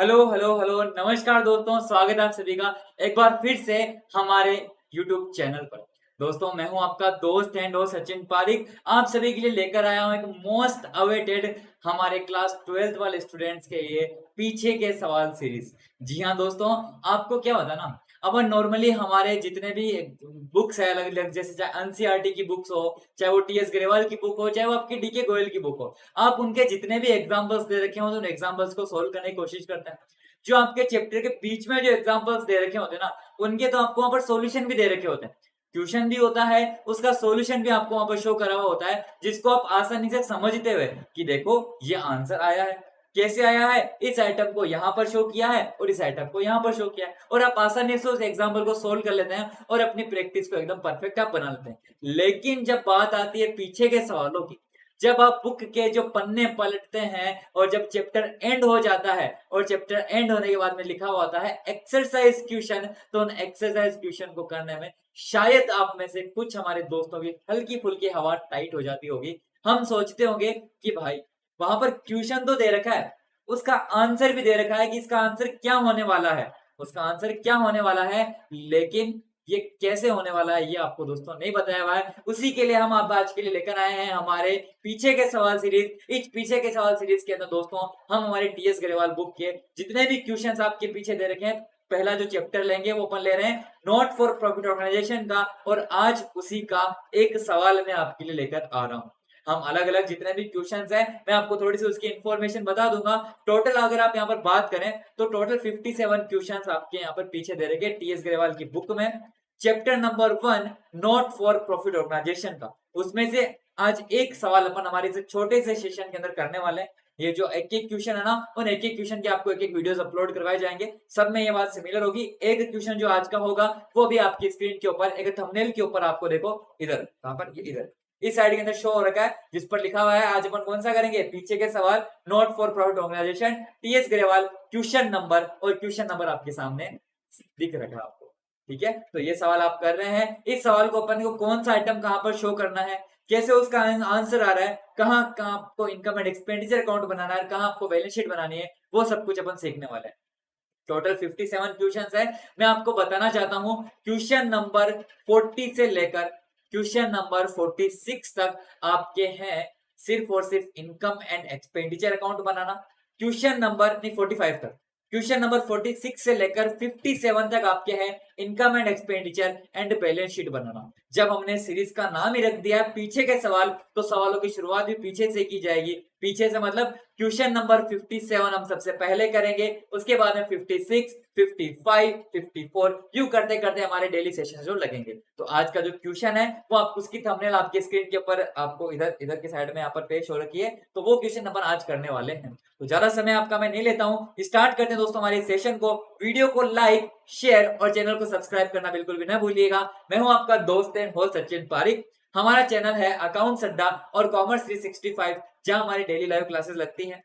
Hello hello hello नमस्कार दोस्तों, स्वागत है आप सभी का एक बार फिर से हमारे YouTube चैनल पर। दोस्तों मैं हूं आपका दोस्त एंड होस्ट सचिन पारिक। आप सभी के लिए लेकर आया हूं एक मोस्ट अवेटेड हमारे क्लास 12th वाले स्टूडेंट्स के लिए पीछे के सवाल सीरीज। जी हाँ दोस्तों, आपको क्या होता है ना, अपन नॉर्मली हमारे जितने भी बुक्स है अलग अलग, जैसे चाहे एनसीईआरटी की बुक्स हो, चाहे वो टीएस ग्रेवाल की बुक हो, चाहे वो आपकी डीके गोयल की बुक हो, आप उनके जितने भी एग्जांपल्स दे रखे हो तो उन एग्जांपल्स को सोल्व करने की कोशिश करते हैं। जो आपके चैप्टर के बीच में जो एग्जांपल्स दे रखे होते हैं ना, उनके तो आपको वहां पर सॉल्यूशन भी दे रखे होते हैं, ट्यूशन भी होता है, उसका सॉल्यूशन भी आपको वहां पर शो करा हुआ होता है, जिसको आप आसानी से समझते हुए कि देखो ये आंसर आया है, कैसे आया है, इस आइटम को यहाँ पर शो किया है और इस आइटम को यहाँ पर शो किया है, और आप आसानी से उस एग्जाम्पल को सोल्व कर लेते हैं और अपनी प्रैक्टिस को एकदम परफेक्ट आप बना लेते हैं। लेकिन जब बात आती है पीछे के सवालों की, जब आप बुक के जो पन्ने पलटते हैं और जब चैप्टर एंड हो जाता है और चैप्टर एंड होने के बाद में लिखा हुआ होता है एक्सरसाइज क्वेश्चन, तो उन एक्सरसाइज क्वेश्चन को करने में शायद आप में से कुछ हमारे दोस्तों की हल्की फुल्की हवा टाइट हो जाती होगी। हम सोचते होंगे कि भाई वहां पर क्वेश्चन तो दे रखा है, उसका आंसर भी दे रखा है कि इसका आंसर क्या होने वाला है, उसका आंसर क्या होने वाला है, लेकिन ये कैसे होने वाला है ये आपको दोस्तों नहीं बताया हुआ है। उसी के लिए हम आप आज के लिए लेकर आए हैं हमारे पीछे के सवाल सीरीज। इस पीछे के सवाल सीरीज के अंदर दोस्तों हम हमारे टीएस ग्रेवाल बुक के जितने भी क्वेश्चंस आपके पीछे दे रखे हैं, पहला जो चैप्टर लेंगे वो अपन ले रहे हैं नॉट फॉर प्रॉफिट ऑर्गेनाइजेशन का, और आज उसी का एक सवाल मैं आपके लिए लेकर आ रहा हूँ। हम अलग अलग जितने भी क्वेश्चंस हैं मैं आपको थोड़ी सी उसकी इंफॉर्मेशन बता दूंगा। टोटल अगर आप यहाँ पर बात करें तो टोटल 57 क्वेश्चंस आपके यहाँ पर पीछे दे रखे टीएस ग्रेवाल की बुक में, chapter number 1 not for profit organization का। उसमें से आज एक सवाल अपन हमारे से छोटे से सेशन के अंदर करने वाले हैं। ये जो एक एक क्वेश्चन है ना, उन एक एक क्वेश्चन के आपको एक एक वीडियोस अपलोड करवाए जाएंगे, सब में ये बात सिमिलर होगी। एक क्वेश्चन जो आज का होगा वो भी आपकी स्क्रीन के ऊपर एक थंबनेल के ऊपर आपको देखो इधर, कहां पर, ये इधर इस साइड के अंदर शो हो रखा है, जिस पर लिखा हुआ है आज अपन कौन सा करेंगे, पीछे के सवाल not for profit organization TS Grewal, question number, और क्वेश्चन नंबर आपके सामने दिख रखा है आपको। ठीक है, तो ये सवाल आप कर रहे हैं। इस सवाल को अपन को कौन सा आइटम कहां पर शो करना है, कैसे उसका आंसर आ रहा है, कहां कहां आपको इनकम एंड एक्सपेंडिचर अकाउंट बनाना है, कहां आपको बैलेंस शीट बनानी है, वो सब कुछ अपन सीखने वाले हैं। टोटल 57 क्वेश्चंस है। मैं आपको बताना चाहता हूं क्वेश्चन नंबर 40 से लेकर क्वेश्चन नंबर 46 तक आपके हैं सिर्फ और सिर्फ income and expenditure account banana. Question number नहीं 45 तक, क्वेश्चन नंबर 46 से लेकर 57 तक आपके हैं income and expenditure and balance sheet बनाना। जब हमने सीरीज का नाम ही रख दिया पीछे के सवाल, तो सवालों की शुरुआत भी पीछे से की जाएगी। पीछे से मतलब क्वेश्चन नंबर 57 हम सबसे पहले करेंगे, उसके बाद में 56, 55, 54 यूं करते करते हमारे डेली सेशन जो लगेंगे। तो आज का जो क्वेश्चन है वो आप उसकी थंबनेल आपके स्क्रीन के ऊपर आपको इधर इधर के साइड में यहाँ पर पेश हो रखी है, तो वो क्वेश्चन अपन आज करने वाले हैं। तो ज्यादा समय आपका मैं नहीं लेता हूँ, स्टार्ट करते हैं दोस्तों हमारे सेशन को। वीडियो को लाइक, शेयर और चैनल को सब्सक्राइब करना बिल्कुल भी ना भूलिएगा। मैं हूं आपका दोस्त एंड होस्ट सचिन पारिक। हमारा चैनल है अकाउंट्स अड्डा और कॉमर्स 365, जहां हमारी डेली लाइव क्लासेस लगती हैं।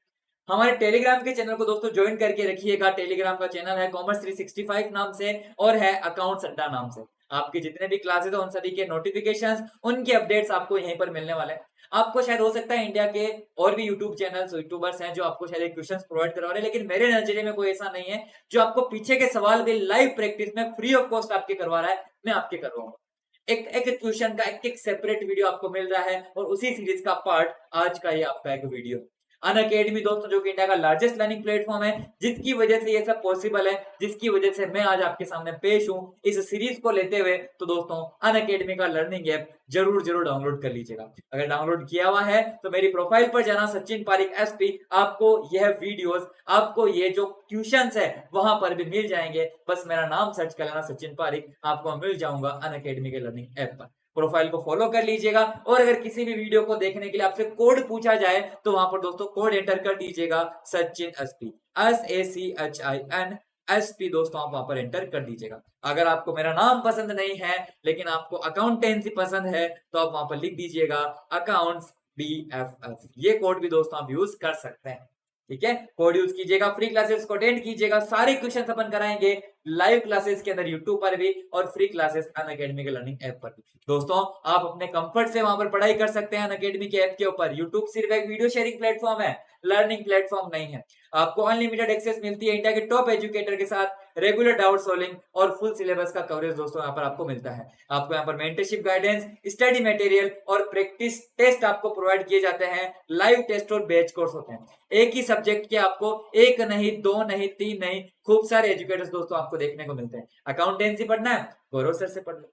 हमारे टेलीग्राम के चैनल को दोस्तों ज्वाइन करके रखिएगा। टेलीग्राम का चैनल है कॉमर्स 365 नाम से और है अकाउंट्स अड्डा नाम से। आपके जितने भी क्लासेस है उन सभी के नोटिफिकेशंस, उनके अपडेट्स आपको यहीं पर मिलने वाले हैं। आपको शायद हो सकता है इंडिया के और भी यूट्यूब चैनल्स, यूट्यूबर्स हैं जो आपको शायद क्वेश्चंस प्रोवाइड करवा रहे हैं, लेकिन मेरे नजरिए में कोई ऐसा नहीं है जो आपको पीछे के सवाल भी लाइव प्रैक्टिस में फ्री ऑफ कॉस्ट आपके करवा रहा है। मैं आपके करवाऊंगा। एक एक क्वेश्चन का एक एक सेपरेट वीडियो आपको मिल रहा है और उसी सीरीज का पार्ट आज का ये आपका एक वीडियो। अनअकैडमी दोस्तों जो कि इंडिया का लार्जेस्ट लर्निंग प्लेटफॉर्म है, जिसकी वजह से ये सब पॉसिबल है, जिसकी वजह से मैं आज आपके सामने पेश हूं इस सीरीज को लेते हुए। तो दोस्तों अनअकैडमी का लर्निंग ऐप जरूर जरूर डाउनलोड कर लीजिएगा। अगर डाउनलोड किया हुआ है तो मेरी प्रोफाइल पर जाना, सचिन पारिक एसपी, आपको यह वीडियोस, आपको ये जो क्वेश्चंस है वहां पर भी मिल जाएंगे। बस मेरा नाम सर्च कर लेना सचिन पारिक, आपको मिल जाऊंगा अनअकैडमी के लर्निंग ऐप पर। प्रोफाइल को फॉलो कर लीजिएगा और अगर किसी भी वीडियो को देखने के लिए आपसे कोड पूछा जाए तो वहां पर दोस्तों कोड एंटर कर दीजिएगा सचिन एसपी, SACHIN एसपी दोस्तों, आप वहां पर एंटर कर दीजिएगा। अगर आपको मेरा नाम पसंद नहीं है लेकिन आपको अकाउंटेंसी पसंद है तो आप वहां पर लिख दीजिएगा अकाउंट्स BFF। ये कोड भी दोस्तों आप यूज कर सकते हैं। ठीक है, कोड यूज कीजिएगा, फ्री क्लासेस को अटेंड कीजिएगा। सारे क्वेश्चन अपन कराएंगे लाइव क्लासेस के अंदर यूट्यूब पर भी और फ्री क्लासेस अनअकैडमी के लर्निंग ऐप पर भी। दोस्तों आप अपने कंफर्ट से वहां पर पढ़ाई कर सकते हैं अनअकैडमी के ऐप के ऊपर। यूट्यूब सिर्फ एक वीडियो शेयरिंग प्लेटफॉर्म है, लर्निंग प्लेटफॉर्म नहीं है। आपको अनलिमिटेड एक्सेस मिलती है इंडिया के टॉप एजुकेटर के साथ, रेगुलर डाउट सॉल्विंग और फुल सिलेबस का कवरेज दोस्तों यहाँ पर आपको मिलता है। आपको यहाँ पर मेंटरशिप गाइडेंस, स्टडी मटेरियल और प्रैक्टिस टेस्ट आपको प्रोवाइड किए जाते हैं। लाइव टेस्ट और बैच कोर्स होते हैं। एक ही सब्जेक्ट के आपको एक नहीं, दो नहीं, तीन नहीं, खूब सारे एजुकेटर्स दोस्तों आपको देखने को मिलते हैं। अकाउंटेंसी पढ़ना है, गौरव सर से पढ़ लो,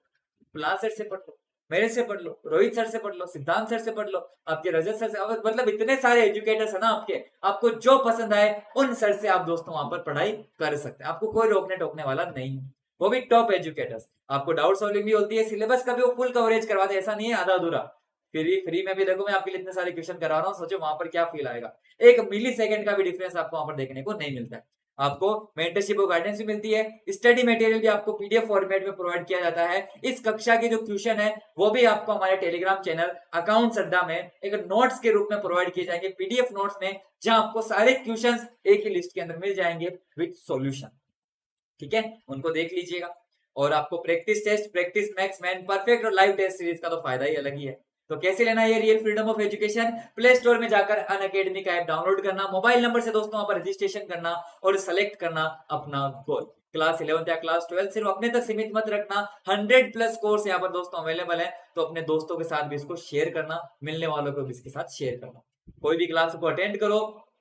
प्लान सर से पढ़ लो, मेरे से पढ़ लो, रोहित सर से पढ़ लो, सिद्धांत सर से पढ़ लो, आपके रजत सर से, मतलब इतने सारे एजुकेटर्स है ना आपके, आपको जो पसंद आए उन सर से आप दोस्तों वहां पर पढ़ाई कर सकते हैं। आपको कोई रोकने टोकने वाला नहीं है, वो भी टॉप एजुकेटर्स। आपको डाउट सॉल्विंग भी होती है, सिलेबस का भी वो फुल कवरेज करवाते हैं, ऐसा नहीं है आधा अधूरा। फ्री में भी देखो मैं आपके लिए इतने सारे क्वेश्चन करा रहा हूँ, सोचो वहां पर क्या फील आएगा। एक मिली सेकंड का भी डिफरेंस आपको वहां पर देखने को नहीं मिलता है। आपको मेंटरशिप और गाइडेंस भी मिलती है, स्टडी मटेरियल भी आपको पीडीएफ फॉर्मेट में प्रोवाइड किया जाता है। इस कक्षा के जो क्वेश्चन है वो भी आपको हमारे टेलीग्राम चैनल अकाउंट्स अड्डा में एक नोट्स के रूप में प्रोवाइड किए जाएंगे, पीडीएफ नोट्स में, जहां आपको सारे क्वेश्चंस एक ही लिस्ट के अंदर मिल जाएंगे विद सॉल्यूशन। ठीक है, उनको देख लीजिएगा। और आपको practice test, practice makes, man perfect और लाइव टेस्ट सीरीज का तो फायदा ही अलग ही है। तो कैसे लेना है real freedom of education? Play store में जाकर अनअकैडमी का ऐप डाउनलोड करना, मोबाइल नंबर से दोस्तों वहां पर रजिस्ट्रेशन करना और सेलेक्ट करना अपना गोल। क्लास 11 या क्लास 12 सिर्फ अपने तक सीमित मत रखना, 100+ कोर्स यहाँ पर दोस्तों अवेलेबल है। तो अपने दोस्तों के साथ भी इसको शेयर करना, मिलने वालों को भी इसके साथ शेयर करना। कोई भी क्लास को अटेंड करो,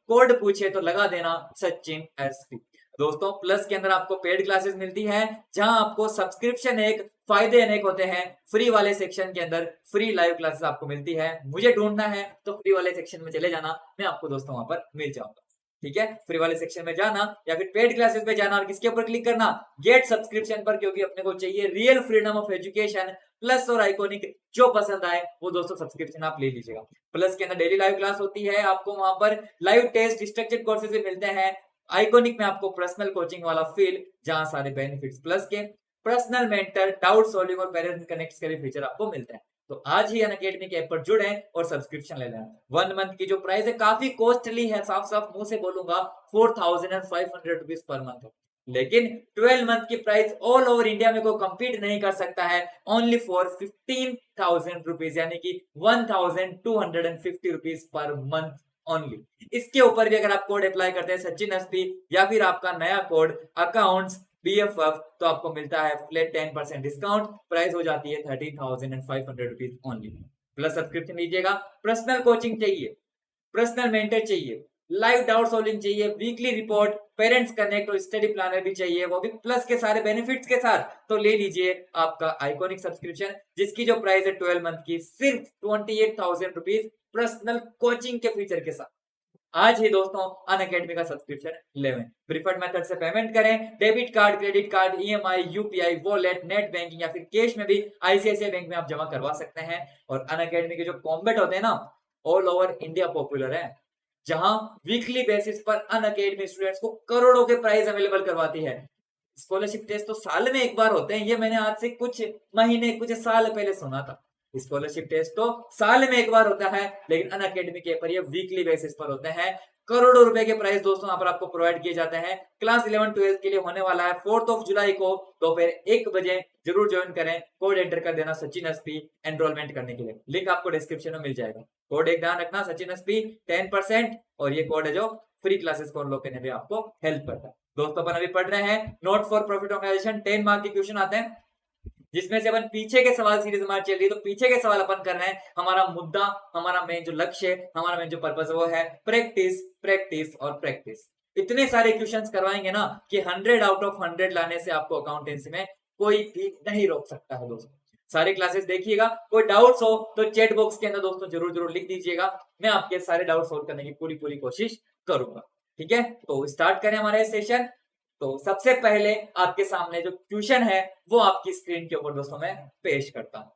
कोड पूछे तो लगा देना सचिन एसपी। दोस्तों प्लस के अंदर आपको पेड क्लासेस मिलती हैं, जहां आपको सब्सक्रिप्शन एक, फायदे अनेक होते हैं। फ्री वाले सेक्शन के अंदर फ्री लाइव क्लासेस आपको मिलती है। मुझे ढूंढना है तो फ्री वाले सेक्शन में चले जाना, मैं आपको दोस्तों वहां पर मिल जाऊंगा। ठीक है, फ्री वाले सेक्शन में जाना या फिर पेड क्लासेस पे जाना और किसके ऊपर क्लिक करना, गेट सब्सक्रिप्शन पर, क्योंकि अपने को चाहिए real freedom of education. Plus और आइकॉनिक जो पसंद आए वो दोस्तों सब्सक्रिप्शन आप ले लीजिएगा। प्लस के अंदर डेली लाइव क्लास होती है, आपको वहां पर लाइव टेस्ट, स्ट्रक्चर्ड कोर्सेज भी मिलते हैं। आइकॉनिक में आपको पर्सनल कोचिंग वाला फील, जहां सारे बेनिफिट्स प्लस के, पर्सनल मेंटर, डाउट सॉल्विंग और पेरेंट कनेक्ट के भी फीचर आपको मिलते हैं। तो आज ही अनअकैडमी के ऐप पर जुड़े और सब्सक्रिप्शन ले लें। 1 मंथ की जो प्राइस है काफी कॉस्टली है, साफ साफ मुंह से बोलूंगा, 4500 रुपीज पर मंथ। लेकिन 12 मंथ की प्राइस ऑल ओवर इंडिया में कोई कंपीट नहीं कर सकता है, ओनली फॉर 15,000 रुपीज, यानी कि 1250 रुपीज पर मंथ ओनली। इसके ऊपर भी अगर आप कोड अप्लाई करते हैं सचिन एसपी या फिर आपका नया कोड अकाउंट्स BFF, तो आपको मिलता है फ्लैट 10% डिस्काउंट। प्राइस हो जाती है 13,500 रुपीज ओनली। प्लस सब्सक्रिप्शन लीजिएगा, पर्सनल कोचिंग चाहिए, पर्सनल मेंटर चाहिए, लाइव डाउट सॉल्विंग चाहिए, वीकली रिपोर्ट, पेरेंट्स कनेक्ट और स्टडी प्लानर भी चाहिए, वो भी प्लस के सारे बेनिफिट्स के साथ, तो ले लीजिए आपका आइकॉनिक सब्सक्रिप्शन, जिसकी जो प्राइस है 12 मंथ की सिर्फ 28,000 रुपीज, पर्सनल कोचिंग के फीचर के साथ। आज ही दोस्तों अनअकैडमी का सब्सक्रिप्शन लेवें। प्रीफर्ड मेथड से पेमेंट करें, debit card, credit card, EMI, UPI, wallet, net banking या फिर कैश में भी ICICI बैंक में आप जमा करवा सकते हैं। और अनअकैडमी के जो कॉम्बैट होते हैं ना, ऑल ओवर इंडिया पॉपुलर है, जहां वीकली बेसिस पर अनअकैडमी स्टूडेंट्स को करोड़ों के प्राइज अवेलेबल करवाती है। स्कॉलरशिप टेस्ट तो साल में एक बार होते हैं, ये मैंने आज से कुछ महीने, कुछ साल पहले सुना था। स्कॉलरशिप टेस्ट तो साल में एक बार होता है, लेकिन अनअकैडमी के पर ये वीकली बेसिस पर होते हैं। करोड़ों रुपए के प्राइस दोस्तों यहाँ पर आपको प्रोवाइड किए जाते हैं। क्लास 11-12 के लिए होने वाला है 4 जुलाई को दोपहर 1 बजे, जरूर ज्वाइन करें। कोड एंटर कर देना सचिन एसपी एनरोलमेंट करने के लिए, लिंक आपको डिस्क्रिप्शन में मिल जाएगा। कोड एक ध्यान रखना, सचिन एसपी 10%, और ये कोड है जो फ्री क्लासेस को अनलॉक करने में आपको हेल्प करता है। दोस्तों अपन अभी पढ़ रहे हैं not for profit organization, 10 mark के क्वेश्चन आते हैं, जिसमें से अपन पीछे के सवाल सीरीज हमारी चल रही है, तो पीछे के सवाल अपन कर रहे हैं। हमारा मुद्दा, हमारा मेन जो लक्ष्य, हमारा मेन जो पर्पस है वो है प्रैक्टिस, प्रैक्टिस और प्रैक्टिस। इतने सारे क्वेश्चंस करवाएंगे ना कि 100 आउट ऑफ 100 लाने से आपको अकाउंटेंसी में कोई भी नहीं रोक सकता है। दोस्तों सारी क्लासेस देखिएगा, कोई डाउट्स हो तो चैट बॉक्स के अंदर दोस्तों जरूर लिख दीजिएगा, मैं आपके सारे डाउट सोल्व करने की पूरी कोशिश करूंगा। ठीक है, तो स्टार्ट करें हमारा सेशन। तो सबसे पहले आपके सामने जो क्वेश्चन है वो आपकी स्क्रीन के ऊपर दोस्तों मैं पेश करता हूं।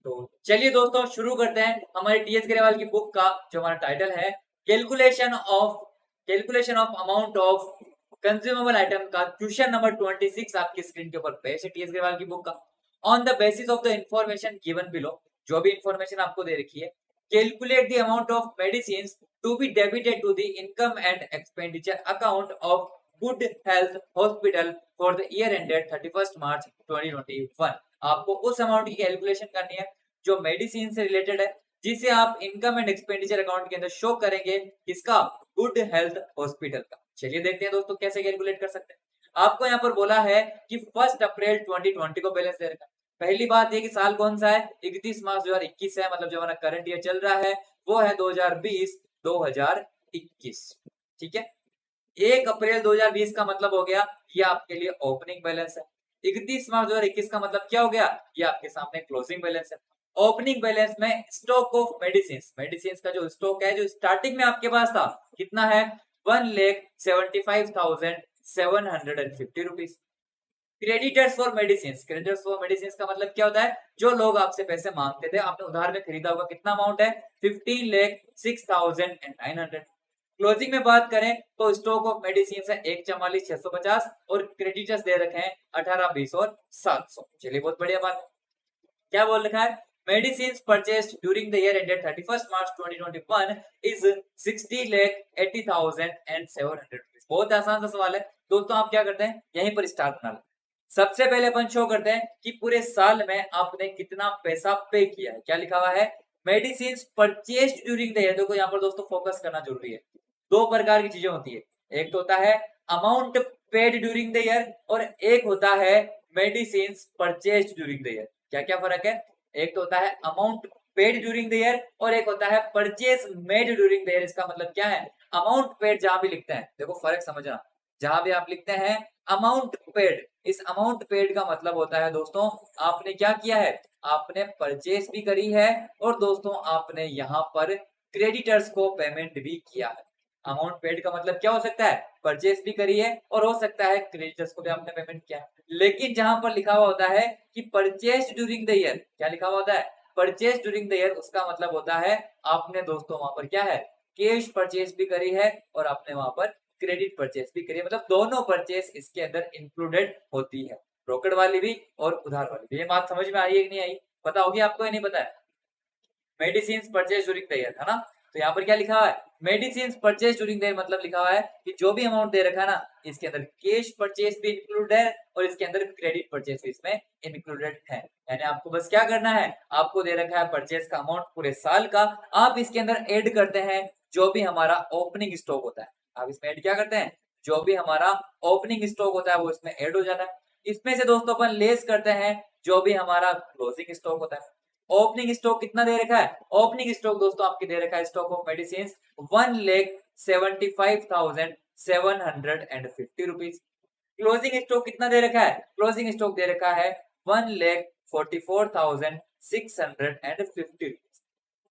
तो चलिए दोस्तों शुरू करते हैं हमारे TS ग्रेवाल की बुक का, जो हमारा टाइटल है calculation of amount of consumable item का क्वेश्चन नंबर 26 आपकी स्क्रीन के ऊपर पेश है TS ग्रेवाल की बुक का। On the basis of the information given below, जो भी इंफॉर्मेशन आपको दे रखी है, calculate the amount of medicine to be debited to the income and expenditure account of good health hospital for the year ended 31 March 2021। आपको उस amount की calculation करनी है जो मेडिसिन से रिलेटेड है, जिसे आप इनकम एंड एक्सपेंडिचर अकाउंट के अंदर शो करेंगे। किसका? गुड हेल्थ हॉस्पिटल का। चलिए देखते हैं दोस्तों कैसे कैलकुलेट कर सकते हैं। आपको यहाँ पर बोला है कि 1 अप्रैल 2020 को बैलेंस दे रखा है। पहली बात ये कि साल कौन सा है? 31 मार्च 2021 है, मतलब जो हमारा करंट ईयर चल रहा है वो है 2020-2021। ठीक है, 1 अप्रैल 2020 का मतलब हो गया ये आपके लिए ओपनिंग बैलेंस है। 31 मार्च 2021 का मतलब क्या हो गया? ये आपके सामने क्लोजिंग बैलेंस है। ओपनिंग बैलेंस में स्टॉक ऑफ मेडिसिन, मेडिसिन का जो स्टॉक है जो स्टार्टिंग में आपके पास था कितना है? 1,75,750 rupees. Creditors for medicine, creditors for medicine का मतलब क्या होता है? जो लोग आपसे पैसे मांगते थे, आपने उधार में खरीदा होगा, कितना अमाउंट है? 15,06,900। क्लोजिंग में बात करें तो स्टॉक ऑफ मेडिसिन है 1,44,650 और क्रेडिटर्स दे रखे हैं 18, 20 और 700। चलिए बहुत बढ़िया बात है। क्या बोल रखा है? Medicine purchased during the year ended 31 March 2021 is 60,80,700 rupees. बहुत आसान सा सवाल है दोस्तों। आप क्या करते हैं, यहीं पर स्टार बना लो। सबसे पहले अपन शो करते हैं कि पूरे साल में आपने कितना पैसा पे किया है। क्या लिखा हुआ है? Medicine purchased during the year. देखो यहाँ पर दोस्तों फोकस करना जरूरी है। दो प्रकार की चीजें होती है, एक तो होता है amount paid during the year और एक होता है medicine purchased during the year. क्या क्या फर्क है? एक तो होता है amount paid during the year और एक होता है purchase made during the year. इसका मतलब क्या है? अमाउंट पेड जहां भी लिखते हैं, देखो फर्क समझना, जहां भी आप लिखते हैं अमाउंट पेड, इस अमाउंट पेड का मतलब होता है दोस्तों आपने क्या किया है? आपने परचेज भी करी है और दोस्तों आपने यहाँ पर क्रेडिटर्स को पेमेंट भी किया है। अमाउंट पेड का मतलब क्या हो सकता है? परचेज भी करी है और हो सकता है क्रेडिटर्स को भी आपने पेमेंट किया है। लेकिन जहां पर लिखा हुआ होता है कि परचेज ड्यूरिंग द ईयर, क्या लिखा हुआ होता है? परचेज ड्यूरिंग द ईयर, उसका मतलब होता है आपने दोस्तों वहां पर क्या है? कैश परचेज भी करी है और आपने वहां पर क्रेडिट परचेज भी करी है, मतलब दोनों परचेज इसके अंदर इंक्लूडेड होती है, रोकड़ वाली भी और उधार वाली भी। ये बात समझ में आई है कि नहीं आई? पता होगी आपको या नहीं पता है? Medicine purchase during the year है ना, तो यहाँ पर क्या लिखा हुआ है? Medicine purchase during the year मतलब लिखा हुआ है कि जो भी अमाउंट दे रखा है ना, इसके अंदर कैश परचेज भी इंक्लूड है और इसके अंदर क्रेडिट परचेज भी इसमें इंक्लूडेड है। यानी आपको बस क्या करना है, आपको दे रखा है परचेज का अमाउंट पूरे साल का, आप इसके अंदर ऐड करते हैं जो भी हमारा ओपनिंग स्टॉक होता है। आप इसमें ऐड क्या करते हैं? जो भी हमारा ओपनिंग स्टॉक होता है वो इसमें ऐड हो जाता है। इसमें से दोस्तों अपन लेस करते हैं जो भी हमारा क्लोजिंग स्टॉक होता है। ओपनिंग स्टॉक कितना दे रखा है? ओपनिंग स्टॉक दोस्तों आपके दे रखा है stock of medicine 1,75,750 rupees. Closing stock कितना दे रखा है? क्लोजिंग स्टॉक दे रखा है 1,44,650 रुपीज।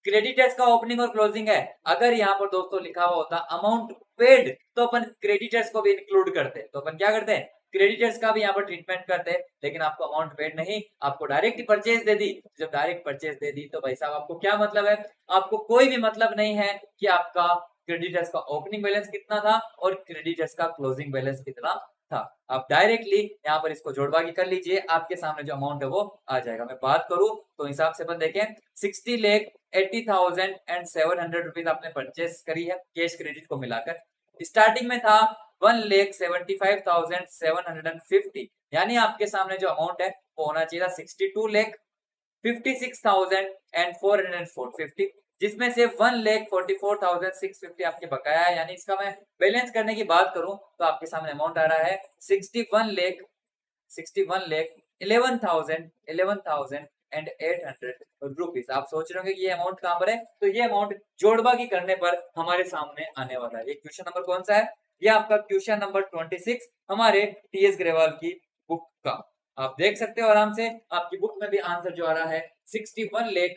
क्रेडिटर्स का ओपनिंग और क्लोजिंग है। अगर यहाँ पर दोस्तों लिखा हुआ होता अमाउंट पेड तो अपन क्रेडिटर्स को भी इंक्लूड करते, तो अपन क्या करते हैं? क्रेडिटर्स का भी यहाँ पर ट्रीटमेंट करते हैं, लेकिन आपको अमाउंट पेड नहीं, आपको डायरेक्ट परचेज दे दी। जब डायरेक्ट परचेज दे दी तो भाई साहब आपको क्या मतलब है? आपको कोई भी मतलब नहीं है कि आपका क्रेडिटर्स का ओपनिंग बैलेंस कितना था और क्रेडिटर्स का क्लोजिंग बैलेंस कितना था। आप डायरेक्टली यहाँ पर इसको जोड़बागी कर लीजिए, आपके सामने जो अमाउंट है वो आ जाएगा। मैं बात करूं तो हिसाब से अपन देखें 60,80,700 रुपीज आपने परचेस करी है कैश क्रेडिट को मिलाकर। स्टार्टिंग में था 1,75,750, यानी आपके सामने जो अमाउंट है वो होना चाहिए था 62,56,450, जिसमें से 1,44,650 आपके बकाया है। यानी इसका मैं बैलेंस करने की बात करूं तो आपके सामने अमाउंट आ रहा है 61,11,800 रुपीज। आप सोच रहे होंगे कि ये अमाउंट कहां पर है, तो ये अमाउंट जोड़बागी करने पर हमारे सामने आने वाला है। ये क्वेश्चन नंबर कौन सा है? ये आपका क्वेश्चन नंबर 26 हमारे टीएस ग्रेवाल की बुक का। आप देख सकते हो आराम से, आपकी बुक में भी आंसर जो आ रहा है 61 लाख,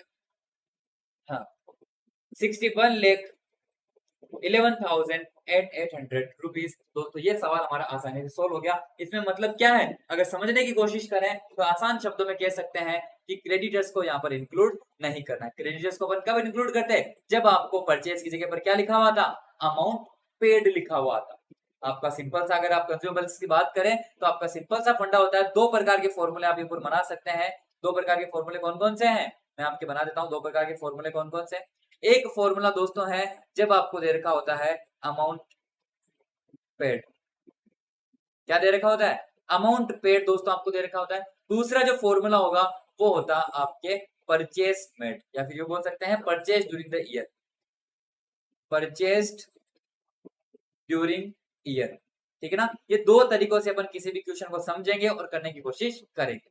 हाँ 61,11,800 रुपीज। दोस्तों ये सवाल हमारा आसानी से सोल्व हो गया। इसमें मतलब क्या है, अगर समझने की कोशिश करें तो आसान शब्दों में कह सकते हैं कि क्रेडिटर्स को यहाँ पर इंक्लूड नहीं करना है। क्रेडिटर्स को अपन कब इंक्लूड करते हैं? जब आपको परचेज की जगह पर क्या लिखा हुआ था? अमाउंट पेड लिखा हुआ था। आपका सिंपल सा, अगर आप कंज्यूमेबल्स की बात करें तो आपका सिंपल सा फंडा होता है, दो प्रकार के फॉर्मूले आप ऊपर बना सकते हैं। दो प्रकार के फॉर्मूले कौन कौन से हैं? मैं आपके बना देता हूं दो प्रकार के फॉर्मूले कौन कौन से। एक फॉर्मूला दोस्तों है जब आपको दे रखा होता है अमाउंट पेड, क्या दे रखा होता है? अमाउंट पेड दोस्तों आपको दे रखा होता है। दूसरा जो फॉर्मूला होगा वो होता आपके परचेज मेड, या फिर ये बोल सकते हैं purchase during the year, purchased during year. ठीक है ना। ये दो तरीकों से अपन किसी भी क्वेश्चन को समझेंगे और करने की कोशिश करेंगे।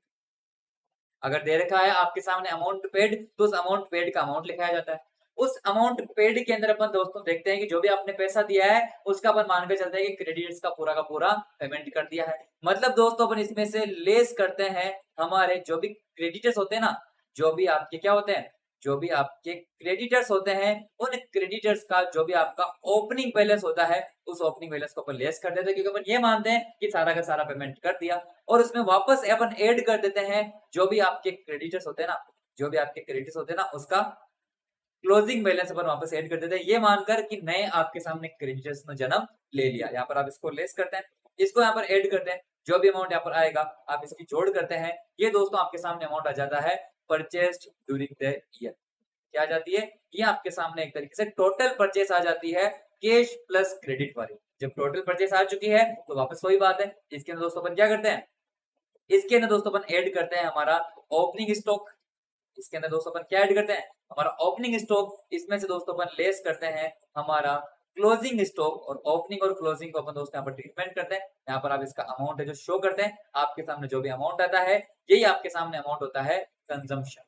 अगर दे रखा है आपके सामने अमाउंट पेड, तो उस अमाउंट पेड का अमाउंट लिखाया जाता है। उस अमाउंट पेड के अंदर अपन दोस्तों देखते हैं कि जो भी आपने पैसा दिया है उसका अपन मान के चलते हैं कि क्रेडिटर्स का पूरा पेमेंट कर दिया है। मतलब दोस्तों अपन इसमें से लेस करते हैं हमारे जो भी क्रेडिटर्स होते हैं ना, जो भी आपके क्या होते हैं, जो भी आपके क्रेडिटर्स होते हैं, उन क्रेडिटर्स का जो भी आपका ओपनिंग बैलेंस होता है, उस ओपनिंग बैलेंस को अपन लेस कर देते हैं, क्योंकि अपन ये मानते हैं कि सारा का सारा पेमेंट कर दिया। और उसमें वापस अपन ऐड कर देते हैं जो भी आपके क्रेडिटर्स होते हैं ना, जो भी आपके क्रेडिटर्स होते हैं ना, उसका क्लोजिंग बैलेंस अपन वापस ऐड कर देते हैं, ये मानकर कि नए आपके सामने क्रेडिटर्स ने जन्म ले लिया। यहाँ पर आप इसको लेस करते हैं, इसको यहाँ पर ऐड करते हैं, जो भी अमाउंट यहाँ पर आएगा आप इसकी जोड़ करते हैं, ये दोस्तों आपके सामने अमाउंट आ जाता है परचेस्ड ड्यूरिंग द ईयर। क्या आ जाती है, ये आपके सामने एक तरीके से टोटल परचेस आ जाती है, कैश प्लस क्रेडिट वाली। जब टोटल परचेस आ चुकी है तो वापस वही बात है, इसके अंदर दोस्तों अपन क्या करते हैं, इसके अंदर दोस्तों अपन ऐड करते हैं हमारा ओपनिंग स्टॉक। इसके अंदर दोस्तों अपन क्या ऐड करते हैं, हमारा ओपनिंग स्टॉक। इसमें से दोस्तों अपन लेस करते हैं हमारा क्लोजिंग स्टॉक, और ओपनिंग और क्लोजिंग को अपन दोस्तों यहाँ पर ट्रीटमेंट करते हैं। यहाँ पर आप इसका अमाउंट है जो शो करते हैं, आपके सामने जो भी अमाउंट आता है यही आपके सामने अमाउंट होता है कंजम्पशन।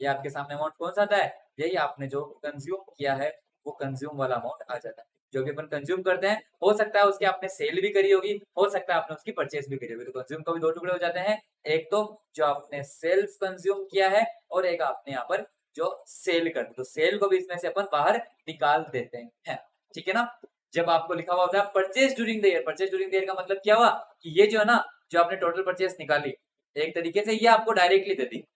ये आपके सामने अमाउंट कौन सा आता है, यही आपने जो कंज्यूम किया है वो कंज्यूम वाला अमाउंट आ जाता है। जो भी अपन कंज्यूम करते हैं, हो सकता है उसकी आपने सेल भी करी होगी, हो सकता है आपने उसकी परचेज भी करी होगी, तो कंज्यूम का भी दो टुकड़े हो जाते हैं, एक तो जो आपने सेल्फ कंज्यूम किया है और एक आपने यहाँ पर जो सेल कर, तो सेल को भी इसमें से अपन बाहर निकाल देते हैं। ठीक है ना। जब आपको लिखा हुआ होता है purchase during the year, purchase during the year का मतलब क्या हुआ कि ये जो है ना, जो आपने टोटल परचेज निकाली, एक तरीके से ये आपको डायरेक्टली दे दी।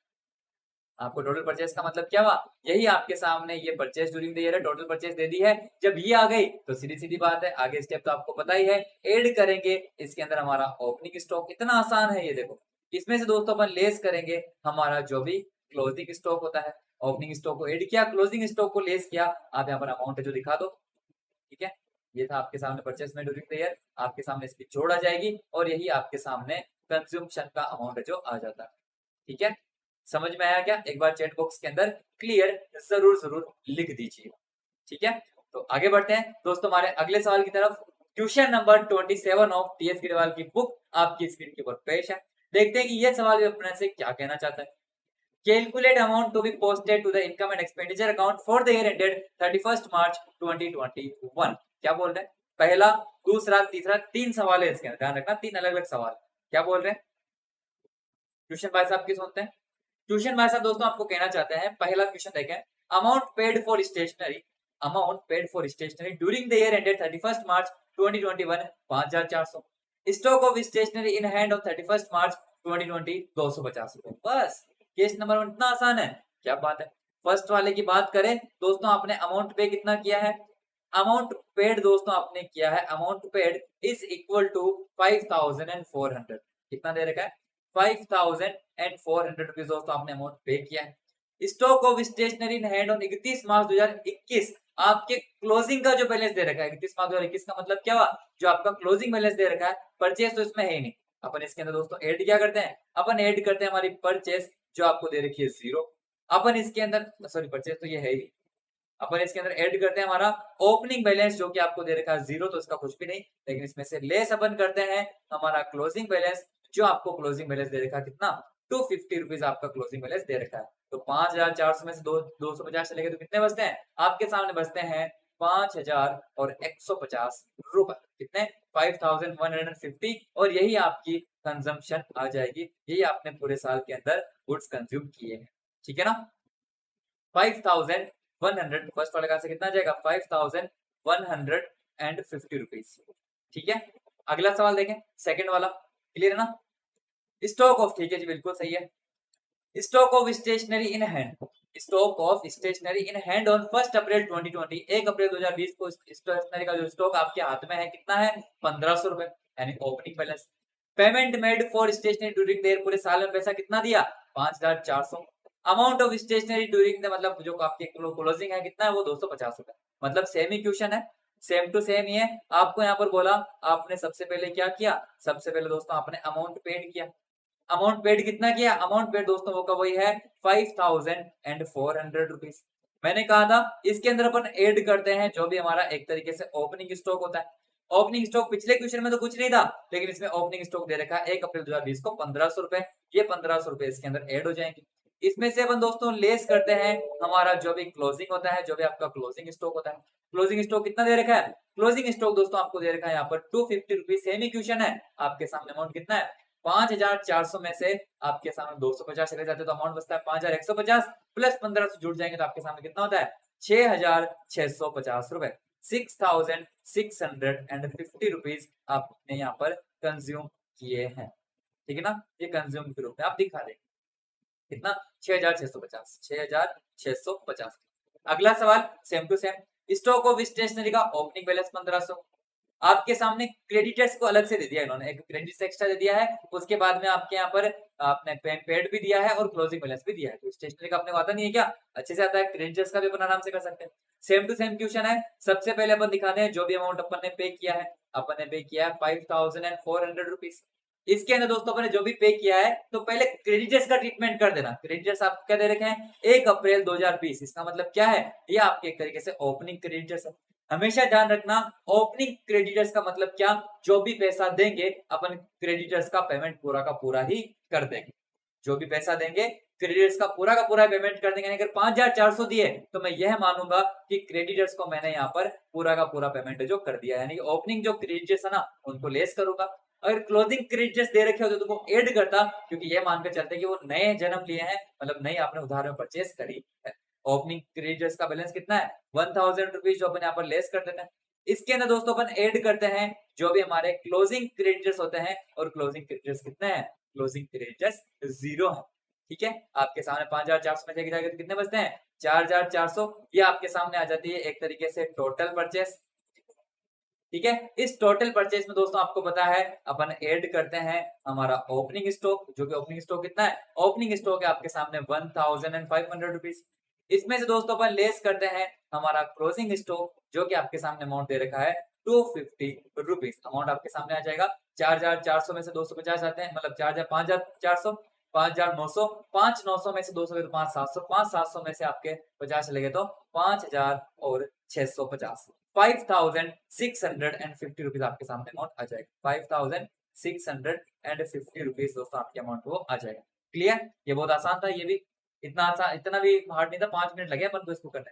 आपको टोटल परचेस का मतलब क्या हुआ, यही आपके सामने ये परचेस ड्यूरिंग द ईयर है, टोटल परचेस दे दी है। जब ये आ गई तो सीधी सीधी बात है, आगे स्टेप तो आपको पता ही है, ऐड करेंगे इसके अंदर हमारा ओपनिंग स्टॉक। इतना आसान है ये, देखो इसमें से दोस्तों अपन लेस करेंगे हमारा जो भी क्लोजिंग स्टॉक होता है। ओपनिंग स्टॉक को ऐड किया, क्लोजिंग स्टॉक को लेस किया, आप यहाँ पर अमाउंट है जो दिखा दो। ठीक है, ये था आपके सामने परचेस में ड्यूरिंग द ईयर, आपके सामने इसकी जोड़ आ जाएगी और यही आपके सामने कंज्यूमशन का अमाउंट है जो आ जाता है। ठीक है, समझ में आया क्या, एक बार चैट बॉक्स के अंदर क्लियर जरूर लिख दीजिए। ठीक है, तो आगे बढ़ते हैं दोस्तों हमारे अगले सवाल की तरफ। Question number 27 of TS Grewal की बुक आपकी स्क्रीन के ऊपर पेश है। देखते हैं कि यह सवाल अपने से क्या कहना चाहता है। Calculate amount to be posted to the income and expenditure account for the year ended 31 March 2021। क्या बोल रहे हैं, पहला, दूसरा, तीसरा, तीन सवाल है इसके अंदर, ध्यान रखना तीन अलग अलग सवाल। क्या बोल रहे हैं ट्यूशन भाई साहब की सुनते हैं। ट्यूशन भाई साहब दोस्तों आपको कहना चाहते हैं, पहला क्वेश्चन देखें, amount paid for stationery, amount paid for stationery during the year ended 31 March 2021 5400, stock of stationery in hand of 31 March 2020 250 रुपए। बस केस नंबर 1 इतना आसान है, क्या बात है। फर्स्ट वाले की बात करें दोस्तों, आपने अमाउंट पे कितना किया है, अमाउंट पेड दोस्तों आपने किया है, amount paid is equal to 5400। कितना दे रखा है, 5400 रुपीज दोस्तों आपने अमाउंट पे किया है। Stock of stationery in hand on 31 March 2021, आपके क्लोजिंग का जो बैलेंस दे रखा है 31 मार्च 2021 का मतलब क्या हुआ, जो आपका क्लोजिंग बैलेंस दे रखा है, परचेस तो इसमें है ही नहीं, अपन इसके अंदर दोस्तों ऐड क्या करते हैं, अपन ऐड करते हैं हमारी परचेस जो आपको दे रखी है 0, अपन इसके अंदर सॉरी परचेस तो ये है ही, अपन इसके अंदर ऐड करते हैं हमारा ओपनिंग बैलेंस जो कि आपको दे रखा है 0, तो इसका कुछ भी नहीं, लेकिन इसमें से लेस अपन करते हैं हमारा क्लोजिंग बैलेंस, जो आपको क्लोजिंग बैलेंस दे रखा है कितना 250 रुपीज आपका क्लोजिंग बैलेंस दे रखा है। तो 5400 में से 250 चलेंगे तो कितने बचते हैं, आपके सामने बचते हैं 5150 रुपए, कितने 5150, और यही आपकी कंजम्पशन आ जाएगी, यही आपने पूरे साल के अंदर गुड्स कंज्यूम किए हैं। ठीक है ना, 5100, फर्स्ट वाले का से कितना जाएगा 5150 रुपीज। ठीक है, अगला सवाल देखें, सेकंड वाला, क्लियर है ना। स्टॉक ऑफ, ठीक है जी बिल्कुल सही है, stock of stationery in hand, stock of stationery in hand on 1 April 2020, 1 April 2020 को स्टेशनरी का जो स्टॉक आपके हाथ में है कितना है 1500 रुपए, यानी opening balance. Payment made for stationery during there, पूरे साल में पैसा कितना दिया 5400। Amount of stationery during the, मतलब जो आपके क्लोजिंग है कितना है वो 250 रुपए, मतलब सेम ही क्वेश्चन है, सेम टू सेम ही है। आपको यहाँ पर बोला, आपने सबसे पहले क्या किया, सबसे पहले दोस्तों आपने अमाउंट पेड किया, अमाउंट पेड कितना किया, अमाउंट पेड दोस्तों वो का वही है 5400 रुपीज। मैंने कहा था इसके अंदर अपन ऐड करते हैं जो भी हमारा एक तरीके से ओपनिंग स्टॉक होता है। ओपनिंग स्टॉक पिछले क्वेश्चन में तो कुछ नहीं था, लेकिन इसमें ओपनिंग स्टॉक दे रखा है 1 अप्रैल 2020 को 1500 रुपए। ये 1500 रुपए इसके अंदर ऐड हो जाएंगे। इसमें से अपन दोस्तों लेस करते हैं हमारा जो भी क्लोजिंग होता है, जो भी आपका क्लोजिंग स्टॉक होता है। क्लोजिंग स्टॉक कितना दे रखा है, क्लोजिंग स्टॉक दोस्तों आपको दे रखा है यहाँ पर 250 रुपीज। सेम ही क्वेश्चन है, आपके सामने अमाउंट कितना है 5400 में से आपके सामने 250 चले जाते तो अमाउंट बचता है 5150 प्लस 1500 जुड़ जाएंगे तो आपके सामने कितना होता है 6650 रुपए। 6650 रुपीज आपने यहाँ पर कंज्यूम किए हैं, ठीक है ना। ये कंज्यूम के रूप में आप दिखा देंगे कितना 6650 6650। अगला सवाल same to same, stock of stationery का ओपनिंग बैलेंस 1500। आपके सामने क्रेडिटर्स को अलग से दे दिया इन्होंने, एक क्रेडिट एक्स्ट्रा दे दिया है, उसके बाद में आपके यहाँ पर आपने पेड भी दिया है और क्लोजिंग बैलेंस भी दिया है। तो स्टेशनरी का अपने को आता नहीं है क्या, अच्छे से आता है, क्रेडिटर्स का भी अपन आराम से कर सकते हैं। सेम टू सेम क्वेश्चन है। सबसे पहले अपन दिखाते हैं जो भी अमाउंट अपन ने पे किया है, अपन ने पे किया है 5400 रुपीज। इसके अंदर दोस्तों अपन ने जो भी पे किया है तो पहले क्रेडिटर्स का ट्रीटमेंट कर देना। क्रेडिटर्स आप क्या दे रखे हैं 1 अप्रैल 2020, इसका मतलब क्या है ये आपके एक तरीके से ओपनिंग क्रेडिटर्स है। हमेशा ध्यान रखना ओपनिंग क्रेडिटर्स का मतलब क्या, जो भी पैसा देंगे अपन क्रेडिटर्स का पेमेंट पूरा का पूरा ही कर देंगे। जो भी पैसा देंगे क्रेडिटर्स का पूरा पेमेंट कर देंगे। अगर 5400 दिए तो मैं यह मानूंगा कि क्रेडिटर्स को मैंने यहाँ पर पूरा का पूरा पेमेंट जो कर दिया, यानी ओपनिंग जो क्रेडिटर्स है ना उनको लेस करूंगा। अगर क्लोजिंग क्रेडिटर्स दे रखे होते तो वो ऐड करता, क्योंकि ये मानकर चलते कि वो नए जन्म लिए हैं, मतलब नई आपने उधार में परचेस करी है। ओपनिंग क्रेडिटर्स का बैलेंस कितना है 1000 रुपीज, जो अपन यहाँ पर लेस कर देते हैं। इसके अंदर दोस्तों अपन ऐड करते हैं जो भी हमारे क्लोजिंग क्रेडिटर्स होते हैं, और क्लोजिंग क्रेडिटर्स कितने हैं, क्लोजिंग क्रेडिटर्स 0 है, ठीक है। आपके सामने 5400 में से जाएगा तो कितने बचते हैं 4400। ये आपके सामने आ जाती है एक तरीके से टोटल परचेस, ठीक है। इस टोटल परचेस में दोस्तों आपको पता है अपन ऐड करते हैं हमारा ओपनिंग स्टॉक, जो कि ओपनिंग स्टॉक कितना है, ओपनिंग स्टॉक है आपके सामने 1500 रुपीज। इसमें से दोस्तों अपन लेस करते हैं हमारा क्लोजिंग स्टॉक, जो कि आपके सामने अमाउंट दे रखा है 250 रुपीज। अमाउंट आपके सामने आ जाएगा 4400 में से 250 आते हैं, मतलब 5400 5900, 5900 में से 200 तो 5700, 5700 में से आपके 50 चले गए तो 5000 और 650, 5650 रुपीज आपके सामने अमाउंट आ जाएगा। 5650 रुपीज दोस्तों आपके अमाउंट वो आ जाएगा। क्लियर, ये बहुत आसान था, ये भी इतना आसान, इतना भी हार्ड नहीं था, 5 मिनट लगे अपन को इसको करने,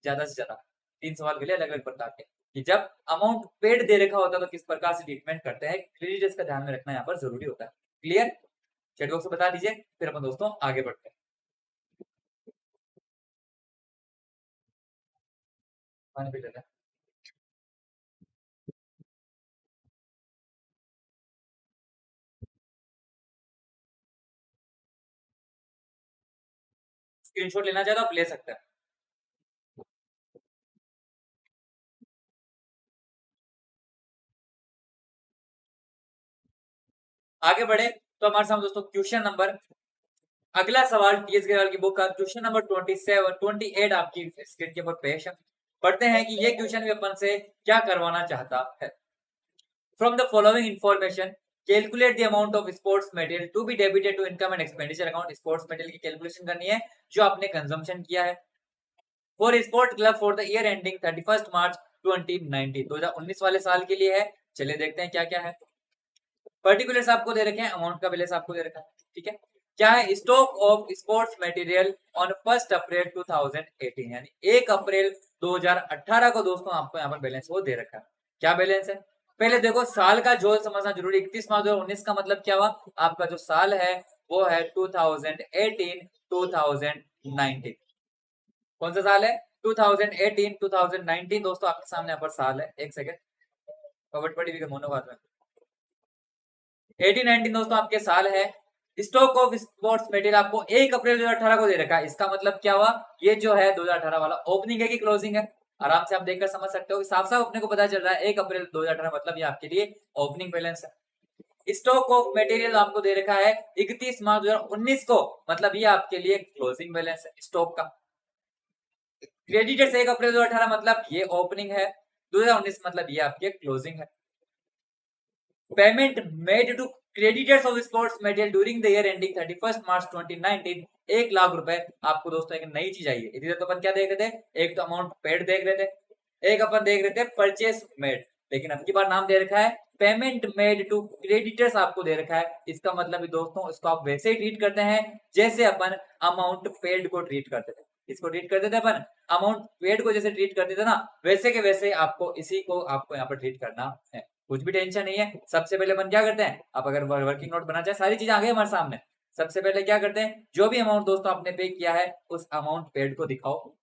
ज्यादा से ज्यादा 3 सवाल के लिए अलग अलग प्रकार के, कि जब अमाउंट पेड दे रखा होता है तो किस प्रकार से ट्रीटमेंट करते हैं, क्रेडिटर्स का ध्यान में रखना यहाँ पर जरूरी होता है। क्लियर, चैट बॉक्स में बता दीजिए, फिर अपन दोस्तों आगे बढ़ते हैं। पानी पी लेते हैं। स्क्रीनशॉट लेना चाहे तो आप ले सकते हैं। आगे बढ़े तो हमारे सामने दोस्तों क्वेश्चन नंबर, अगला सवाल टीएस अग्रवाल की बुक का क्वेश्चन नंबर 28 आपकी स्क्रीन के ऊपर पेश है। पढ़ते हैं कि ये क्वेश्चन भी अपन से क्या करवाना चाहता है। From the following information calculate the amount of sports material to be debited to income and expenditure account. Sports material की कैलकुलेशन करनी है जो आपने कंजम्पशन किया है for sport club for the year ending 31 March 2019, 2019 वाले साल के लिए है। चलिए देखते हैं क्या क्या है। पर्टिकुलर्स आपको दे रखे हैं, अमाउंट का बैलेंस आपको दे रखा है, ठीक है। क्या है stock of sports material on 1 अप्रैल 2018, यानी 1 अप्रैल 2018 को दोस्तों आपको यहाँ पर बैलेंस वो दे रखा है। क्या बैलेंस है, पहले देखो साल का जो समझना जरूरी, 31 मार्च 2019 का मतलब क्या हुआ, आपका जो साल है वो है 2018 2019। कौन सा साल है 2018 2019 दोस्तों आपके सामने यहाँ पर साल है। एक सेकेंड कवर्ड पड़ी हुई मोनोबात में 18-19 दोस्तों आपके साल है। स्टॉक ऑफ स्पोर्ट्स मटेरियल आपको 1 अप्रैल 2018 को दे रखा है। इसका मतलब क्या हुआ, ये जो है 2018 वाला ओपनिंग है कि क्लोजिंग है, आराम से आप देखकर समझ सकते हो, साफ साफ अपने को पता चल रहा है 1 अप्रैल 2018 मतलब ये आपके लिए ओपनिंग बैलेंस है। स्टॉक ऑफ मटेरियल आपको दे रखा है 31 मार्च 2019 को, मतलब ये आपके लिए क्लोजिंग बैलेंस है स्टॉक का। क्रेडिटर्स 1 अप्रैल 2018 मतलब ये ओपनिंग है, 2019 मतलब ये आपके क्लोजिंग है। Payment made to creditors of sports material during the year ending 31 March 2019, 1 lakh रुपए। आपको दोस्तों एक नई चीज आई है। इधर तो अपन क्या देख रहे थे, एक तो अमाउंट पेड देख रहे थे, एक अपन देख रहे थे परचेस मेड, लेकिन अब की बार नाम दे रखा है पेमेंट मेड टू क्रेडिटर्स आपको दे रखा है। इसका मतलब दोस्तों इसको आप वैसे ही ट्रीट करते हैं जैसे अपन अमाउंट पेड को ट्रीट करते थे। इसको ट्रीट करते थे अपन अमाउंट पेड को जैसे ट्रीट करते थे ना, वैसे के वैसे आपको इसी को आपको यहाँ पर ट्रीट करना है। कुछ भी टेंशन नहीं है। सबसे पहले अपन क्या करते हैं, आप अगर वर्किंग नोट बनाना चाहे, सारी चीजें आ गई हमारे सामने। सबसे पहले क्या करते हैं, जो भी अमाउंट दोस्तों आपने पे किया है उस अमाउंट पेड को दिखाओ।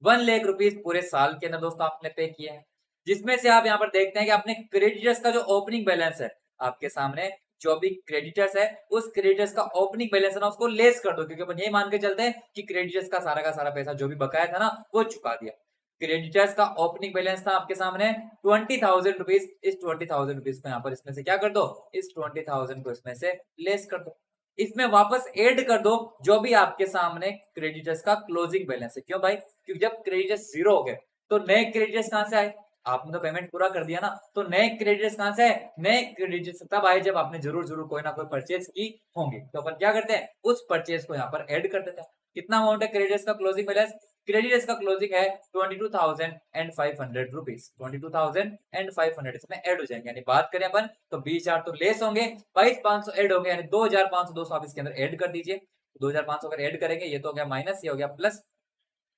1 लाख रुपीज पूरे साल के अंदर दोस्तों आपने पे किया है, जिसमें से आप यहाँ पर देखते हैं कि आपने क्रेडिटर्स का जो ओपनिंग बैलेंस है आपके सामने, जो भी क्रेडिटर्स है उस क्रेडिटर्स का ओपनिंग बैलेंस है ना उसको लेस कर दो, क्योंकि अपन यही मान के चलते हैं कि क्रेडिटर्स का सारा पैसा जो भी बकाया था ना वो चुका दिया। क्रेडिटर्स का ओपनिंग बैलेंस था आपके सामने 20,000 रुपीज। इस 20,000 रुपीज को यहाँ पर इसमें से क्या कर दो, इस 20,000 को इसमें से लेस कर दो। इसमें वापस ऐड कर दो जो भी आपके सामने क्रेडिटर्स का क्लोजिंग बैलेंस है। क्यों भाई, क्योंकि जब क्रेडिटर्स जीरो हो गए तो नए क्रेडिटर्स कहां से आए, आपने तो पेमेंट पूरा कर दिया ना, तो नए क्रेडिटर्स कहां से आए, नए क्रेडिटर्स तब आए जब आपने जरूर कोई ना कोई परचेज की होंगी। तो अपन क्या करते हैं, उस परचेज को यहाँ पर ऐड कर देते हैं। कितना अमाउंट है क्रेडिटर्स का क्लोजिंग बैलेंस, क्रेडिटर्स का क्लोजिंग है 22,500 रुपीज। 22,500 इसमें ऐड हो जाएंगे, यानी बात करें अपन तो 20,000 तो लेस होंगे, 22,500 ऐड होंगे, यानी 2,500 दोस्तों आप इसके अंदर ऐड कर दीजिए। 2,500 अगर ऐड करेंगे, ये तो हो गया माइनस, ये हो गया प्लस,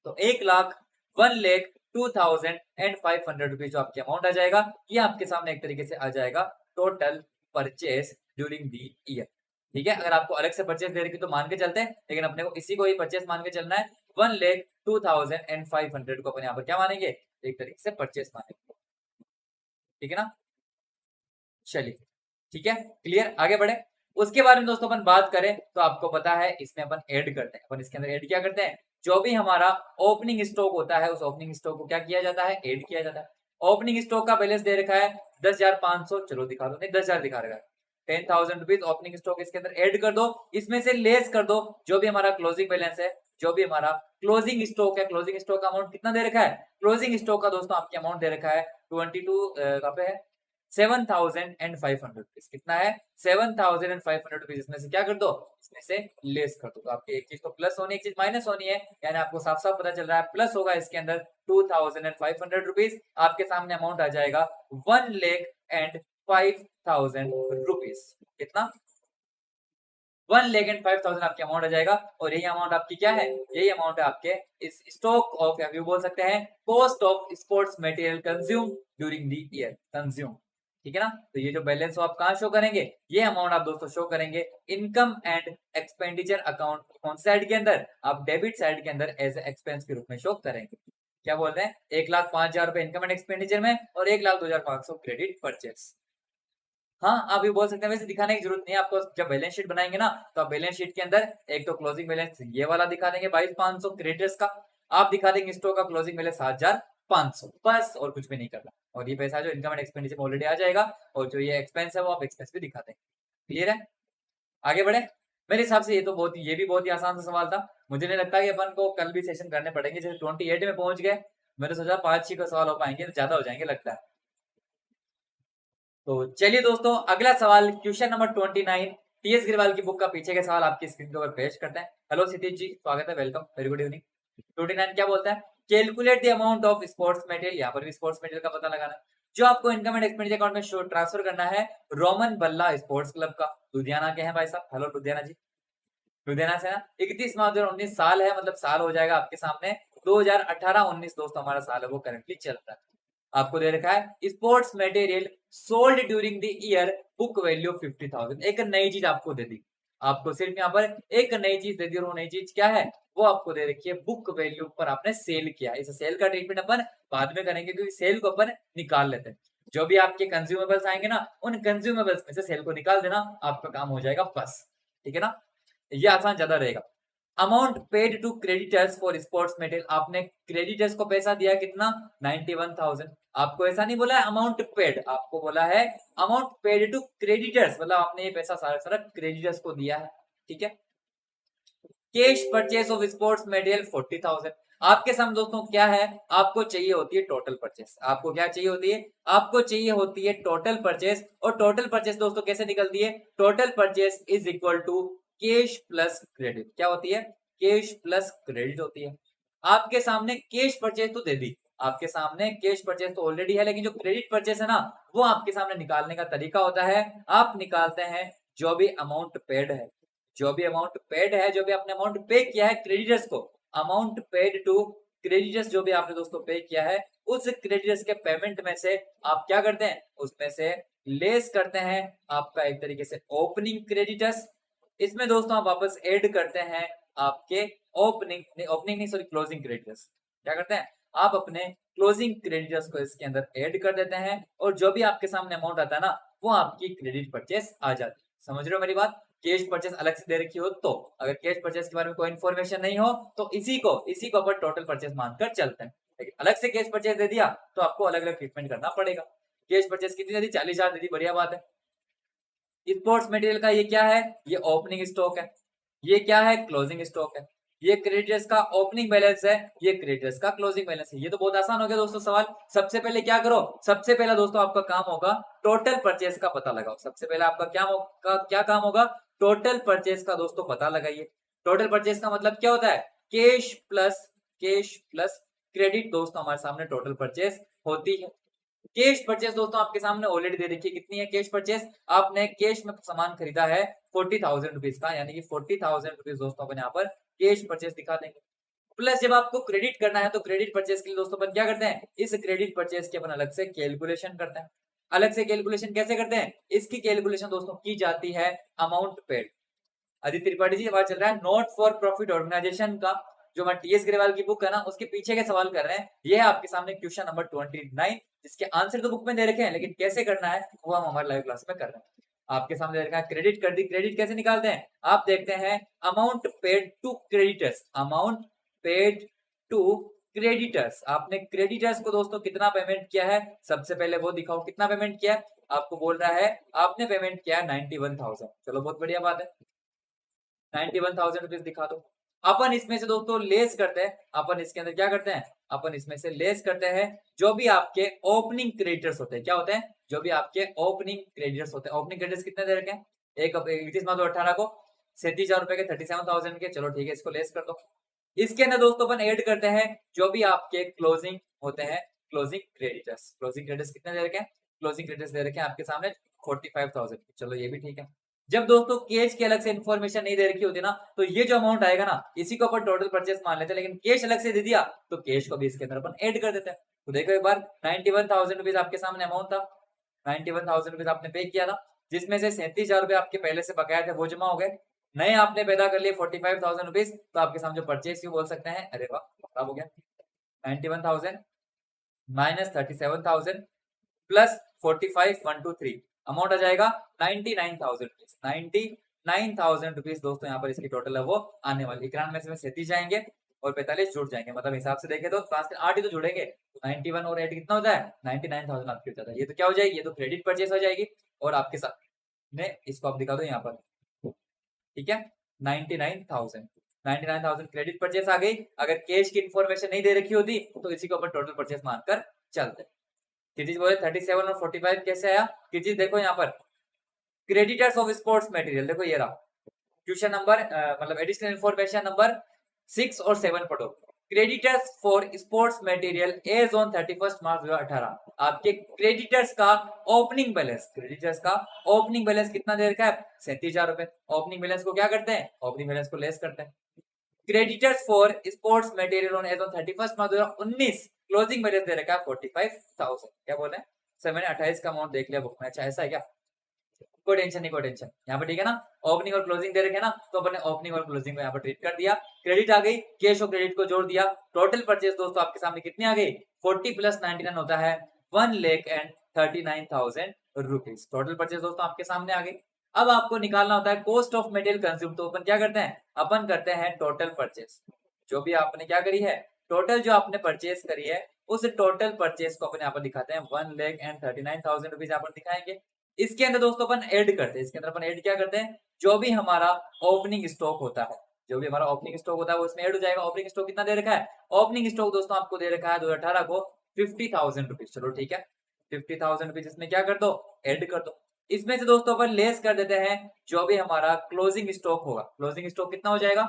तो 1,02,500 रुपीज जो आपकी अमाउंट आ जाएगा, ये आपके सामने एक तरीके से आ जाएगा total purchase during the year. ठीक है, अगर आपको अलग से परचेस दे रखी तो मान के चलते हैं, लेकिन अपने को इसी को ही परचेस मान के चलना है। 1,02,500 को अपन यहाँ पर क्या मानेंगे, एक तरीके से परचेस मानेंगे। ठीक है ना, चलिए ठीक है, क्लियर, आगे बढ़े। उसके बारे में दोस्तों अपन बात करें तो आपको पता है इसमें अपन ऐड करते हैं, अपन इसके अंदर ऐड क्या करते हैं, जो भी हमारा ओपनिंग स्टॉक होता है उस ओपनिंग स्टॉक को क्या किया जाता है, ऐड किया जाता है। ओपनिंग स्टॉक का बैलेंस दे रखा है 10,500, चलो दिखा दो, नहीं 10,000 दिखा रखा है, 10,000 रुपीज ओपनिंग स्टॉक इसके अंदर ऐड कर दो, इसमें से लेस कर दो जो भी हमारा क्लोजिंग बैलेंस है, जो भी हमारा क्लोजिंग स्टॉक है। क्लोजिंग स्टॉक का अमाउंट कितना दे रखा है, क्लोजिंग स्टॉक का दोस्तों आपके अमाउंट दे रखा है 22 कहाँ पे है 7,500 रुपीज। कितना है 7,500 रुपीज, इसमें से क्या कर दो, इसमें से लेस कर दो। तो आपकी एक चीज तो प्लस होनी, एक चीज माइनस होनी है, यानी आपको साफ साफ पता चल रहा है प्लस होगा इसके अंदर 2,500 रुपीज। आपके सामने अमाउंट आ जाएगा 1,05,000 रुपीज। कितना, 1,05,000 आपकी अमाउंट आ जाएगा। और यही अमाउंट आपकी क्या है, यही अमाउंट है आपके इस स्टॉक ऑफ, या बोल सकते हैं cost of sports material consume during the year, consume. ठीक है ना, तो ये जो बैलेंस हो आप कहाँ शो करेंगे, ये अमाउंट आप दोस्तों शो करेंगे इनकम एंड एक्सपेंडिचर अकाउंट, कौन साइड के अंदर, आप डेबिट साइड के अंदर एज एक्सपेंस के रूप में शो करेंगे। क्या बोल रहे हैं, 1,05,000 रुपए इनकम एंड एक्सपेंडिचर में और 1,02,500 क्रेडिट परचेस। हाँ, आप ये बोल सकते हैं, वैसे दिखाने की जरूरत नहीं है आपको। जब बैलेंस शीट बनाएंगे ना तो आप बैलेंस शीट के अंदर एक तो क्लोजिंग बैलेंस ये वाला दिखा देंगे 22,500 क्रेडिटर्स का, आप दिखा देंगे स्टॉक का क्लोजिंग बैलेंस 7,500, बस और कुछ भी नहीं करना। और ये पैसा जो इनकम एंड एक्सपेंडिचर में ऑलरेडी आ जाएगा, और जो ये एक्सपेंस है वो आप एक्सपेंस भी दिखा देंगे। क्लियर है, आगे बढ़े। मेरे हिसाब से ये भी बहुत ही आसान सा सवाल था। मुझे नहीं लगता कि अपन को कल भी सेशन करने पड़ेंगे, जैसे 28 में पहुंच गए, मैंने सोचा 5-6 का सवाल हो पाएंगे, ज्यादा हो जाएंगे लगता है। तो चलिए दोस्तों, अगला सवाल क्वेश्चन नंबर 29, टीएस गिरवाल की बुक का पीछे के सवाल आपकी स्क्रीन के ऊपर पेश करते हैं। हेलो सिटीज जी, स्वागत है, वेलकम, वेरी गुड इवनिंग। 29 क्या बोलता है, calculate the amount of sports material, यहाँ पर भी स्पोर्ट्स मटेरियल का पता लगाना, जो आपको इनकम एंड एक्सपेंडिचर अकाउंट में शो ट्रांसफर करना है रोमन बल्ला स्पोर्ट्स क्लब का, लुधियाना के हैं भाई साहब। हेलो लुधियाना जी, लुधियाना से ना। 31 मार्च 2019 साल है, मतलब साल हो जाएगा आपके सामने 2018-19 दोस्तों हमारा साल है, वो करंटली चल रहा है। आपको दे रखा है sports material sold during the year, book value 50,000। एक नई चीज आपको दे दी, आपको सिर्फ यहाँ पर एक नई चीज दे दी, और वो नई चीज क्या है, वो आपको दे रखी है बुक वैल्यू पर आपने सेल किया। इस सेल का ट्रीटमेंट अपन बाद में करेंगे, क्योंकि सेल को अपन निकाल लेते हैं। जो भी आपके कंज्यूमेबल्स आएंगे ना, उन कंज्यूमेबल्स में से सेल को निकाल देना, आपका काम हो जाएगा बस। ठीक है ना, ये आसान ज्यादा रहेगा। Amount paid to creditors for sports material, आपने क्रेडिटर्स को पैसा दिया कितना, 91,000। आपको ऐसा नहीं बोला है अमाउंट पेड, आपको बोला है अमाउंट पेड टू क्रेडिटर्स, मतलब आपने ये पैसा सारा क्रेडिटर्स को दिया है। ठीक है, cash purchase of sports material 40,000, आपके सामने दोस्तों क्या है, आपको चाहिए होती है टोटल परचेस। आपको क्या चाहिए होती है, आपको चाहिए होती है टोटल परचेस। और टोटल परचेस दोस्तों कैसे निकलती है, total purchase is equal to cash plus credit. क्या होती है, कैश प्लस क्रेडिट होती है। आपके सामने कैश परचेस तो दे दी, आपके सामने कैश परचेस तो ऑलरेडी है, लेकिन जो क्रेडिट परचेस है ना, वो आपके सामने निकालने का तरीका होता है, आप निकालते हैं जो भी अमाउंट पेड है, जो भी अमाउंट पेड है, जो भी आपने अमाउंट पे किया है क्रेडिटर्स को, अमाउंट पेड टू क्रेडिटर्स, जो भी आपने दोस्तों पे किया है, उस क्रेडिटर्स के पेमेंट में से आप क्या करते हैं, उसमें से लेस करते हैं आपका एक तरीके से ओपनिंग क्रेडिटर्स। इसमें दोस्तों आप वापस ऐड करते हैं आपके ओपनिंग नहीं सॉरी क्लोजिंग क्रेडिटर्स। क्या करते हैं, आप अपने क्लोजिंग क्रेडिटर्स को इसके अंदर ऐड कर देते हैं, और जो भी आपके सामने अमाउंट आता है ना, वो आपकी क्रेडिट परचेस आ जाती है। समझ रहे हो मेरी बात, कैश परचेस अलग से दे रखी हो तो, अगर कैश परचेस के बारे में कोई इन्फॉर्मेशन नहीं हो तो इसी को अपन टोटल परचेस मानकर चलते हैं। लेकिन अलग से कैश परचेस दे दिया तो आपको अलग अलग ट्रीटमेंट करना पड़ेगा। कैश परचेस कितनी दे दी, 40,000 दे दी, बढ़िया बात है। स्पोर्ट्स मटेरियल का ये क्या है, ये ओपनिंग स्टॉक है, ये क्या है, क्लोजिंग स्टॉक है। ये क्रेडिटर्स का ओपनिंग बैलेंस है, ये क्रेडिटर्स का क्लोजिंग बैलेंस है। ये तो बहुत आसान हो गया दोस्तों सवाल। सबसे पहले क्या करो, सबसे पहला दोस्तों आपका काम होगा टोटल परचेस का पता लगाओ। सबसे पहले आपका क्या काम होगा, टोटल परचेस का दोस्तों पता लगाइए। टोटल परचेस का मतलब क्या होता है, कैश प्लस क्रेडिट दोस्तों हमारे सामने टोटल परचेस होती है। कैश परचेस दोस्तों आपके सामने ऑलरेडी दे रखी है, कितनी है कैश परचेस, आपने कैश में सामान खरीदा है 40,000 रुपीज का, यानी कि 40,000 रुपीज दोस्तों अपन यहाँ पर कैश परचेस दिखा देंगे। प्लस जब आपको क्रेडिट करना है तो क्रेडिट परचेस के लिए दोस्तों अपन क्या करते हैं, इस क्रेडिट परचेस की अपन अलग से कैलकुलेशन करते हैं। अलग से कैलकुलेशन कैसे करते हैं, इसकी कैलकुलेशन दोस्तों की जाती है अमाउंट पेड। आदित्य त्रिपाठी जी आवाज चल रहा है नॉट फॉर प्रॉफिट ऑर्गेनाइजेशन का, जो मैं टीएस ग्रेवाल की बुक है ना, उसके पीछे के सवाल कर रहे हैं। ये है आपके सामने क्वेश्चन नंबर 29, जिसके आंसर तो बुक में दे रखे हैं, लेकिन कैसे करना है वो हम हमारे लाइव क्लास में कर रहे हैं। आपके सामने दे रखा है क्रेडिट कर दी, क्रेडिट कैसे निकालते हैं, आप देखते हैं amount paid to creditors, amount paid to creditors. आपने क्रेडिटर्स को दोस्तों कितना पेमेंट किया है, सबसे पहले वो दिखाओ कितना पेमेंट किया है। आपको बोल रहा है आपने पेमेंट किया 91,000, चलो बहुत बढ़िया बात है, 91,000 रुपीज दिखा दो। अपन इसमें से दोस्तों लेस करते हैं, अपन इसके अंदर क्या करते हैं, अपन इसमें से लेस करते हैं जो भी आपके ओपनिंग क्रेडिटर्स होते हैं। क्या होते हैं, जो भी आपके ओपनिंग क्रेडिटर्स होते हैं। ओपनिंग क्रेडिटर्स कितने दे रखे हैं, एक 31/18 को 37,000 रुपए के 37,000 के, चलो ठीक है, इसको लेस कर दो। इसके अंदर दोस्तों अपन ऐड करते हैं जो भी आपके क्लोजिंग होते हैं, क्लोजिंग क्रेडिटर्स। क्लोजिंग क्रेडिटर्स कितने दे रखे हैं, क्लोजिंग क्रेडिटर्स दे रखे हैं आपके सामने 45,000, चलो ये भी ठीक है। जब दोस्तों कैश की अलग से इन्फॉर्मेशन नहीं दे रखी होती ना, तो ये जो अमाउंट आएगा ना, इसी को अपन टोटल परचेस मान लेते हैं, लेकिन कैश अलग से दे दिया तो कैश को भी इसके अंदर अपन ऐड कर देते हैं। तो देखो एक बार 91,000 रुपीज आपके सामने अमाउंट था, 91,000 रुपीज आपने पे किया था, जिसमें से 37,000 रुपए आपके पहले से बकाया थे, वो जमा हो गए। नए आपने पैदा कर लिए 45,000 रुपीज, तो आपके सामने जो परचेस बोल सकते हैं, अरे वाह खराब हो गया, 91,000 माइनस 37,000 प्लस 45,123 अमाउंट आ जाएगा 99,000 रुपीज। 99,000 रुपीज दोस्तों यहाँ पर इसकी टोटल है वो आने वाली। 91 में 37 जाएंगे और 45 जुड़ जाएंगे, मतलब हिसाब से देखें तो 5 8 ही तो जुड़ेंगे, तो 91 और 8 कितना होता है, 99,000 आपकी हो जाता है। ये तो क्या हो जाएगी, ये तो क्रेडिट परचेस हो जाएगी। और आपके साथ में इसको आप दिखा दो यहाँ पर, ठीक है, 99,000 क्रेडिट परचेस आ गई। अगर कैश की इन्फॉर्मेशन नहीं दे रखी होती तो इसी को अपन टोटल परचेस मानकर चलते। किसी बोले 37 और 45 कैसे आया, किसी देखो यहाँ पर क्रेडिटर्स ऑफ स्पोर्ट्स मटेरियल, देखो ये रहा क्वेश्चन नंबर मतलब एडिशनल इन्फॉर्मेशन नंबर 6 और 7 पढ़ो। Creditors for sports material as on 31 March 2018, आपके क्रेडिटर्स का ओपनिंग बैलेंस, क्रेडिटर्स का ओपनिंग बैलेंस कितना दे रखा है, 37,000 रुपए। ओपनिंग बैलेंस को क्या करते हैं, ओपनिंग बैलेंस को लेस करते हैं। Creditors for sports material on as on 31 March 2019, closing balance दे रखा है 45,000। क्या बोल रहे हैं सर, मैंने 28 का अमाउंट देख लिया बुक में, अच्छा ऐसा है क्या, कोई टेंशन नहीं, कोई टेंशन, यहाँ पर ठीक है ना। ओपनिंग और क्लोजिंग दे रखे ना, तो अपने ओपनिंग और क्लोजिंग को यहाँ पर ट्रीट कर दिया। क्रेडिट आ गई, कैश और क्रेडिट को जोड़ दिया। टोटल परचेस दोस्तों आपके सामने कितनी आ गई, 40 प्लस 99 होता है 1,39,000 रुपीज। टोटल परचेस दोस्तों आपके सामने आ गई। अब आपको निकालना होता है कॉस्ट ऑफ मटेरियल कंज्यूम, तो अपन क्या करते हैं, अपन करते हैं टोटल परचेस। जो भी आपने क्या करी है, टोटल जो आपने परचेस करी है, उस टोटल परचेस को अपन यहाँ पर दिखाते हैं 1,39,000 रुपीज यहाँ पर दिखाएंगे। इसके अंदर दोस्तों अपन ऐड करते हैं, इसके अंदर अपन ऐड क्या करते हैं, जो भी हमारा ओपनिंग स्टॉक होता है, जो भी हमारा ओपनिंग स्टॉक होता है वो इसमें ऐड हो जाएगा। ओपनिंग स्टॉक कितना दे रखा है? ओपनिंग स्टॉक दोस्तों आपको दे रखा है 2018 को 50,000 रुपीज। चलो ठीक है, 50,000 रुपीज इसमें क्या कर दो, ऐड कर दो। इसमें से दोस्तों अपन लेस कर देते हैं जो भी हमारा क्लोजिंग स्टॉक होगा। क्लोजिंग स्टॉक कितना हो जाएगा?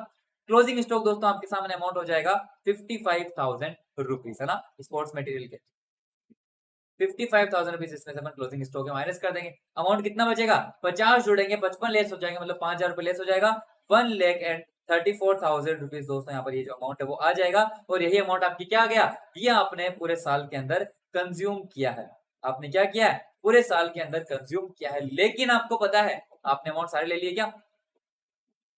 क्लोजिंग स्टॉक दोस्तों आपके सामने अमाउंट हो जाएगा 55,000 रुपीज, है ना, स्पोर्ट्स मटेरियल के 55,000 रुपीज इसमें से अपन क्लोजिंग स्टॉक में माइनस कर देंगे। अमाउंट कितना बचेगा? 50 जोड़ेंगे, 55 लेस हो जाएंगे, मतलब 5,000 रुपए लेस हो जाएगा। 1,34,000 रुपीज दोस्तों यहाँ पर ये जो अमाउंट है वो आ जाएगा। और यही अमाउंट आपकी क्या आ गया? ये आपने पूरे साल के अंदर कंज्यूम किया है। आपने क्या किया है? पूरे साल के अंदर कंज्यूम किया है। लेकिन आपको पता है आपने अमाउंट सारे ले लिए क्या?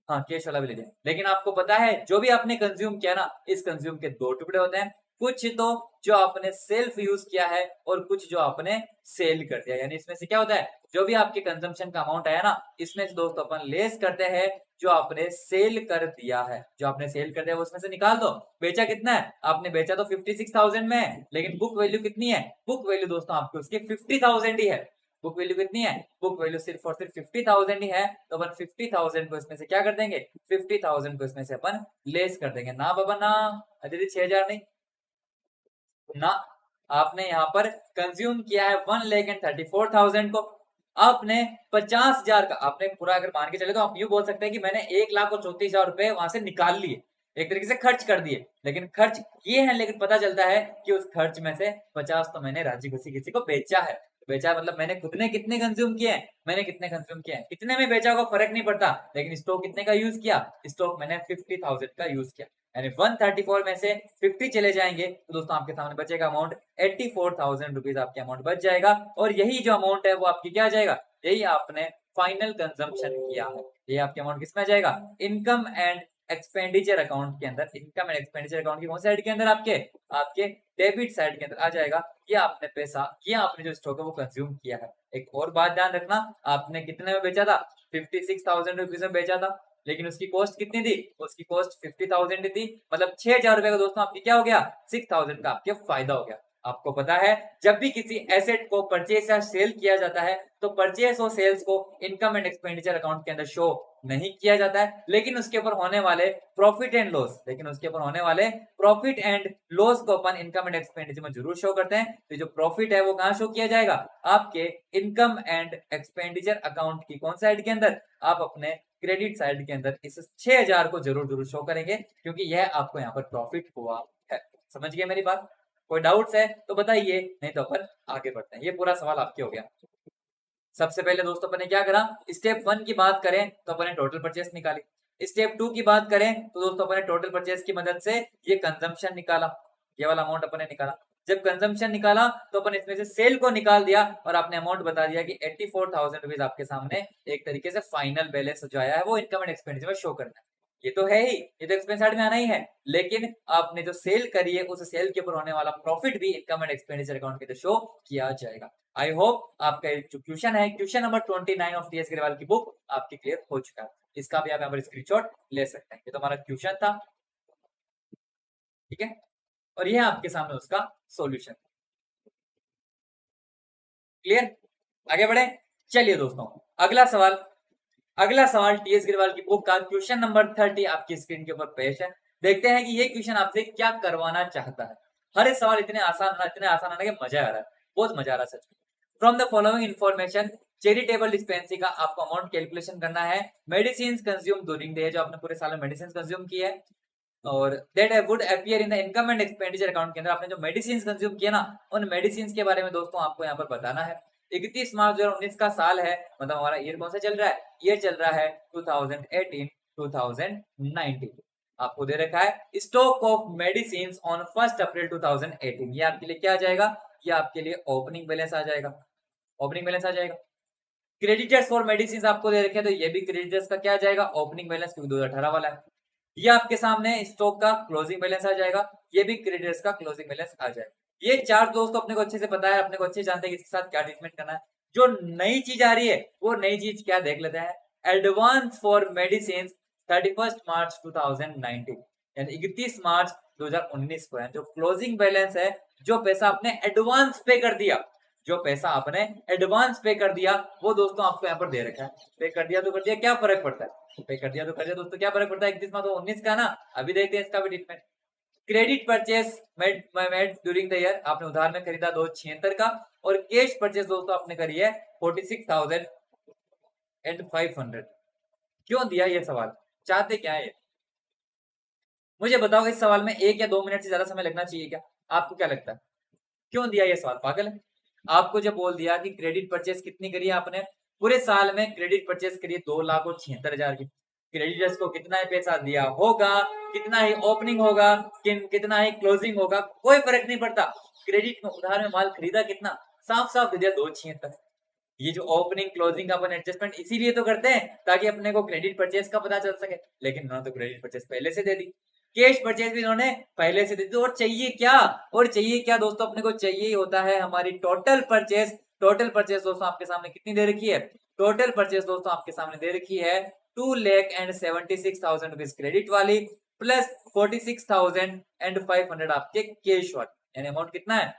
हाँ, कैश वाला भी ले लिया। लेकिन आपको पता है जो भी आपने कंज्यूम किया ना, इस कंज्यूम के दो टुकड़े होते हैं। कुछ तो जो आपने सेल्फ यूज किया है और कुछ जो आपने सेल कर दिया। यानी इसमें से क्या होता है, जो भी आपके कंजम्पशन का अमाउंट आया ना, इसमें से दोस्तों अपन लेस करते हैं जो आपने सेल कर दिया है। जो आपने सेल कर दिया वो उसमें से निकाल दो। बेचा कितना है? आपने बेचा तो 56,000 में, लेकिन बुक वैल्यू कितनी है? बुक वैल्यू दोस्तों आपकी उसकी 50,000 ही है। बुक वैल्यू कितनी है? बुक वैल्यू सिर्फ और सिर्फ 50,000 ही है। तो अपन 50,000 को इसमें से क्या कर देंगे? 50,000 को इसमें से अपन लेस कर देंगे। ना बाबा ना, अदिति 6,000 नहीं ना, आपने यहाँ पर कंज्यूम किया है 1,34,000 को। आपने 50,000 का आपने पूरा अगर मान के चले तो आप यूं बोल सकते हैं कि मैंने 1,34,000 रुपए वहां से निकाल लिए, एक तरीके से खर्च कर दिए। लेकिन खर्च किए हैं, लेकिन पता चलता है कि उस खर्च में से 50 तो मैंने राजी खुशी किसी को बेचा है। बेचा मतलब मैंने खुद ने कितने कंज्यूम किए हैं? मैंने कितने कंज्यूम किए हैं, कितने में बेचा होगा फर्क नहीं पड़ता, लेकिन स्टॉक कितने का यूज किया? स्टॉक मैंने 50,000 का यूज किया। यानी 134 में से 50 चले जाएंगे तो दोस्तों आपके सामने बचेगा अमाउंट 84,000 रुपीज आपके अमाउंट बच जाएगा। और यही जो अमाउंट है वो आपकी क्या आ जाएगा? यही आपने फाइनल कंजम्पशन किया है। ये आपके अमाउंट किसमें आ जाएगा? इनकम एंड एक्सपेंडिचर अकाउंट के अंदर। इनकम एंड एक्सपेंडिचर अकाउंट की कौन साइड के अंदर? आपके आपके डेबिट साइड के अंदर आ जाएगा। ये आपने पैसा, ये आपने जो स्टॉक है वो कंज्यूम किया है। एक और बात ध्यान रखना, आपने कितने में बेचा था? 56,000 रुपीज में बेचा था, लेकिन उसकी कॉस्ट कितनी थी? उसकी कॉस्ट 50,000 थी। मतलब 6,000 रुपए का दोस्तों आपकी क्या हो गया? 6,000 का आपके फायदा हो गया। आपको पता है जब भी किसी एसेट को परचेस या सेल किया जाता है तो परचेस और सेल्स को इनकम एंड एक्सपेंडिचर अकाउंट के अंदर शो नहीं किया जाता है, लेकिन उसके ऊपर होने वाले प्रॉफिट एंड लॉस, को अपन इनकम एंड एक्सपेंडिचर में जरूर शो करते हैं। तो जो प्रॉफिट है वो कहां शो किया जाएगा? आपके इनकम एंड एक्सपेंडिचर अकाउंट की कौन साइड के अंदर? आप अपने क्रेडिट साइड के अंदर इस 6,000 को जरूर जरूर शो करेंगे, क्योंकि यह आपको यहाँ पर प्रॉफिट हुआ है। समझ गए मेरी बात? कोई डाउट्स है तो बताइए, नहीं तो अपन आगे बढ़ते हैं। ये पूरा सवाल आपके हो गया। सबसे पहले दोस्तों अपने क्या करा? स्टेप 1 की बात करें तो अपने टोटल परचेस निकाली। स्टेप 2 की बात करें तो दोस्तों अपने टोटल परचेस की मदद से ये कंजम्पशन निकाला, ये वाला अमाउंट अपने निकाला। जब कंजम्पशन निकाला तो अपन इसमें से सेल को निकाल दिया और आपने अमाउंट बता दिया कि 84,000 रुपीज आपके सामने एक तरीके से फाइनल बैलेंस जो आया है वो इनकम एंड एक्सपेंडिचर में शो करना है। ये तो है ही, ये तो एक्सपेंस साइड में आना ही है, लेकिन आपने जो सेल करी है उस सेल के ऊपर होने वाला प्रॉफिट भी इनकम एंड एक्सपेंडिचर अकाउंट के शो किया जाएगा। आई होप आपका जो क्वेश्चन है, question number 29 of TS Agrawal की बुक आपकी क्लियर हो चुका है। इसका भी आप यहाँ पर स्क्रीनशॉट ले सकते हैं। ये तो हमारा क्वेश्चन था, ठीक है, और ये आपके सामने उसका सॉल्यूशन। क्लियर? आगे बढ़े, चलिए दोस्तों अगला सवाल टीएस अग्रवाल की बुक का क्वेश्चन नंबर 30 आपकी स्क्रीन के ऊपर पेश है। देखते हैं कि ये क्वेश्चन आपसे क्या करवाना चाहता है। हर एक सवाल इतने आसान है कि मजा आ रहा है, बहुत मजा आ रहा है सच में। From the following information, charitable dispensary का आपको अमाउंट कैलकुलेशन करना है। मेडिसिन कंज्यूम ड्यूरिंग द, जो आपने पूरे साल में मेडिसिन कंज्यूम की है, और that would appear in the income and expenditure account के अंदर आपने जो मेडिसिन कंज्यूम किया ना, उन मेडिसिन के बारे में दोस्तों आपको यहाँ पर बताना है। 31 मार्च 2019 का साल है, मतलब हमारा ईयर कौन सा चल रहा है? ईयर चल रहा है 2018-2019। आपको दे रखा है स्टॉक ऑफ मेडिसिन ऑन 1 अप्रैल 2018। ये आपके लिए क्या आ जाएगा? ये आपके लिए ओपनिंग बैलेंस आ जाएगा। ओपनिंग बैलेंस आ जाएगा। क्रेडिटर्स फॉर मेडिसिन आपको दे रखे हैं, तो ये भी क्रेडिटर्स का क्या आ जाएगा? ओपनिंग बैलेंस, क्योंकि 2018 वाला है। ये आपके सामने स्टॉक का क्लोजिंग बैलेंस आ जाएगा, ये भी क्रेडिटर्स का क्लोजिंग बैलेंस आ जाएगा। ये चार दोस्तों अपने को अच्छे से पता है, अपने को अच्छे जानते हैं कि इसके साथ क्या ट्रीटमेंट करना है। जो नई चीज आ रही है वो नई चीज क्या देख लेते हैं। एडवांस फॉर मेडिसिन 31 मार्च 2019, यानी 31 मार्च 2019 को है जो क्लोजिंग बैलेंस है, जो पैसा आपने एडवांस पे कर दिया। जो पैसा आपने एडवांस पे कर दिया वो दोस्तों आपको यहाँ पर दे रखा है। पे कर दिया तो कर दिया, क्या फर्क पड़ता है, पे कर दिया तो कर दिया दोस्तों, क्या फर्क पड़ता है। 31 तो 19 का ना, अभी देखते हैं इसका भी treatment. Credit purchase made during the year, आपने उधार में खरीदा 276 का, और कैश परचेस दोस्तों आपने करी है 46,500। क्यों दिया ये सवाल, चाहते क्या है? मुझे बताओ, इस सवाल में 1 या 2 मिनट से ज्यादा समय लगना चाहिए क्या? आपको क्या लगता है, क्यों दिया ये सवाल? पागल है। आपको जब बोल दिया कि क्रेडिट परचेस कितनी करी है आपने, पूरे साल में क्रेडिट परचेस करिए 2,76,000 की, क्रेडिटर्स को कितना ही पैसा दिया होगा, कितना ही ओपनिंग होगा, कितना ही क्लोजिंग होगा, कोई फर्क नहीं पड़ता। क्रेडिट में उधार में माल खरीदा कितना, साफ साफ दे दिया 276। ये जो ओपनिंग क्लोजिंग का अपन एडजस्टमेंट इसीलिए तो करते हैं ताकि अपने को क्रेडिट परचेस का पता चल सके, लेकिन उन्होंने तो क्रेडिट परचेस पहले से दे दी, कैश परचेस भी इन्होंने पहले से दे दी। और चाहिए क्या, और चाहिए क्या दोस्तों, अपने को चाहिए होता है हमारी टोटल परचेस। टोटल परचेस दोस्तों आपके सामने कितनी दे रखी है, टोटल परचेस दोस्तों आपके सामने दे रखी है 2,76,000 रुपीज क्रेडिट वाली, प्लस 46,500 आपके कैश वाली, यानी अमाउंट कितना है,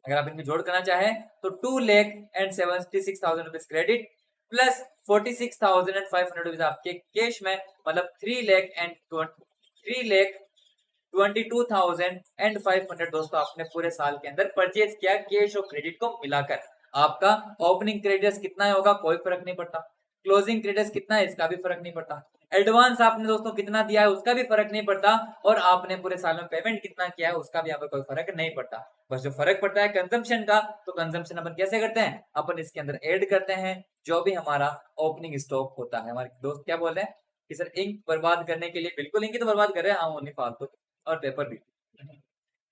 अगर आप इनमें जोड़ करना चाहें तो 2,76,000 रुपीज क्रेडिट प्लस 46,500 रुपीज आपके कैश में, मतलब 3,22,500 दोस्तों आपने पूरे साल के अंदर परचेज किया कैश और क्रेडिट को मिलाकर। आपका ओपनिंग क्रेडिट्स कितना होगा कोई फर्क नहीं पड़ता, क्लोजिंग क्रेडिट्स कितना है इसका भी फर्क नहीं पड़ता, एडवांस आपने दोस्तों कितना दिया है उसका भी फर्क नहीं पड़ता, और आपने पूरे साल में पेमेंट कितना किया है उसका भी यहाँ पर कोई फर्क नहीं पड़ता। बस जो फर्क पड़ता है कंजम्पशन का, तो कंजम्पशन अपन कैसे करते हैं, अपन इसके अंदर ऐड करते हैं जो भी हमारा ओपनिंग स्टॉक होता है। हमारे दोस्त क्या बोल रहे हैं कि सर इंक बर्बाद करने के लिए, बिल्कुल इंक तो बर्बाद कर रहे हैं, हाँ नहीं फालतू, और पेपर भी,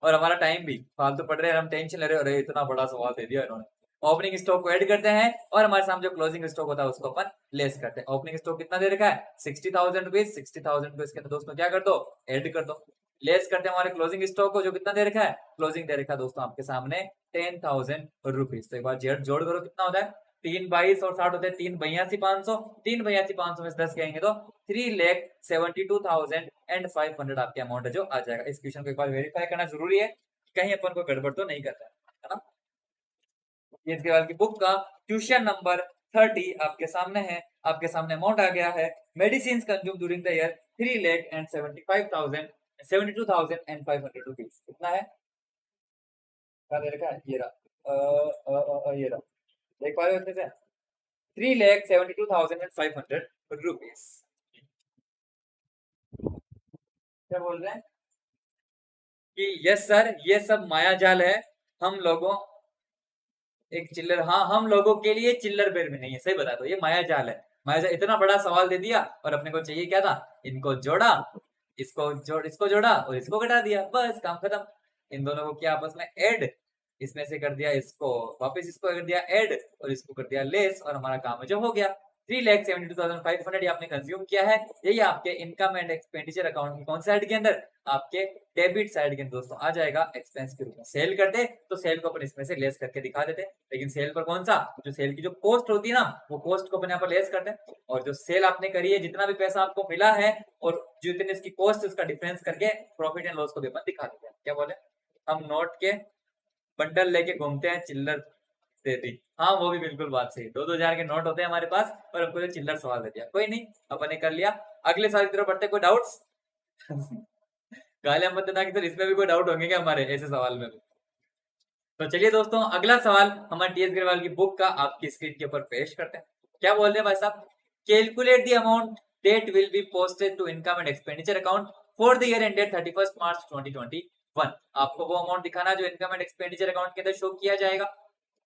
और हमारा टाइम भी फालतू पड़ रहे हैं, हम टेंशन ले रहे हो, अरे इतना बड़ा सवाल दे दिया इन्होंने। ओपनिंग स्टॉक को ऐड करते हैं और हमारे सामने जो क्लोजिंग स्टॉक होता है उसको अपन लेस करते हैं। ओपनिंग स्टॉक कितना दे रखा है 60,000 रुपीज, 60,000 रुपीज के अंदर दोस्तों क्या कर दो, ऐड कर दो, लेस करते हैं हमारे क्लोजिंग स्टॉक को जो कितना दे रखा है, क्लोजिंग दे रखा है दोस्तों आपके सामने 10,000 रुपीज। तो एक बार जोड़ करो कितना होता है, 3 22 और 60 होते हैं, 3 82 500, 3 82 500 में 10 कहेंगे तो 3,72,500 आपके अमाउंट जो आ जाएगा। इस क्वेश्चन को एक बार वेरीफाई करना जरूरी है, कहीं अपन को गड़बड़ तो नहीं करता है ना। ये इसके बाद की बुक का क्वेश्चन नंबर 30 आपके सामने है, आपके सामने अमाउंट आ गया है, medicine consume during the year 3,72,500 rupees. कितना है, क्या दे रखा है, ये रहा, ये रहा, देख पा रहे हो अच्छे से, 3,72,500 रुपीज। क्या बोल रहे हैं कि यस सर ये सब माया जाल है, हम लोगों एक चिल्लर, हाँ हम लोगों के लिए चिल्लर बेर में नहीं है, सही बता दो, ये माया जाल है। माया जाल, इतना बड़ा सवाल दे दिया और अपने को चाहिए क्या था, इनको जोड़ा, इसको जोड़ा और इसको घटा दिया, बस काम खत्म। इन दोनों को क्या आपस में ऐड, इसमें से कर दिया इसको, वापस इसको कर दिया ऐड और इसको कर दिया लेस, और हमारा काम जो हो गया। 3,72,500 आपने कंज्यूम किया है, यही आपके इनकम एंड एक्सपेंडिचर अकाउंट की कौन साइड के अंदर, आपके डेबिट साइड के अंदर दोस्तों आ जाएगा एक्सपेंस के रूप में। सेल करते तो सेल को अपन इसमें से लेस करके दिखा देते, लेकिन सेल पर कौन सा, जो सेल की जो कॉस्ट होती है ना, वो कॉस्ट को अपन यहाँ पर लेस करते हैं, और जो सेल आपने करी है जितना भी पैसा आपको मिला है और जितने इसकी कॉस्ट उसका डिफरेंस करके प्रॉफिट एंड लॉस को भी अपन दिखा देते हैं। क्या बोले, हम नोट के बंडल लेके घूमते हैं, चिल्लर देती, हाँ वो भी बिल्कुल बात सही, 2-2 हजार के नोट होते हैं हमारे पास और हमको जो चिल्लर सवाल दे दिया, कोई नहीं अपन ने कर लिया। अगले साल की तरफ बढ़ते, कोई डाउट्स गालियां मत देना कि सर इसमें भी कोई डाउट होंगे क्या हमारे ऐसे सवाल में भी। तो चलिए दोस्तों अगला सवाल हमारे टीएस अग्रवाल की बुक का आपकी स्क्रीन के ऊपर पेश करते हैं। क्या बोल रहे हैं भाई साहब, calculate the amount that will be posted to income and expenditure account for the year ended 31 March 2021। आपको वो अमाउंट दिखाना जो इनकम एंड एक्सपेंडिचर अकाउंट के अंदर शो किया जाएगा।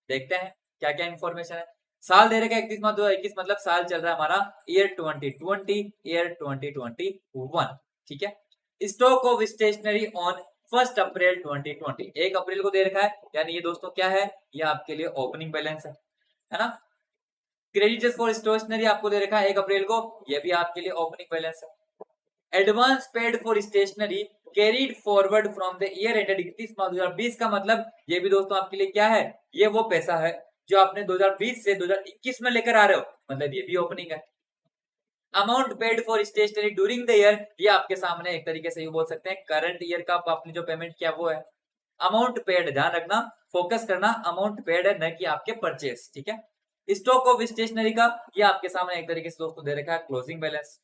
देखते हैं क्या क्या इन्फॉर्मेशन है। साल दे रखा है 31 मार्च 2021, मतलब साल चल रहा है हमारा ईयर 2020, ईयर 2021, ठीक है। Stock of stationery on 1 April 2020, 1 अप्रैल को दे रखा है, यानी ये दोस्तों क्या है, ये आपके लिए ओपनिंग बैलेंस है ना। क्रेडिटर्स फॉर स्टेशनरी आपको दे रखा है 1 अप्रैल को, ये भी आपके लिए ओपनिंग बैलेंस है। Advance paid for stationery carried forward from the year ended 31 March 2020 का मतलब ये भी दोस्तों आपके लिए क्या है, ये वो पैसा है जो आपने 2020 से 2021 में लेकर आ रहे हो, मतलब ये भी ओपनिंग है। Amount paid for stationery during the year, ये आपके सामने एक तरीके से ये बोल सकते हैं करंट ईयर का आपने जो पेमेंट किया वो है। अमाउंट पेड, ध्यान रखना, फोकस करना, अमाउंट पेड है न कि आपके परचेस, ठीक है। स्टॉक ऑफ स्टेशनरी का ये आपके सामने एक तरीके से दोस्तों दे रखा है क्लोजिंग बैलेंस,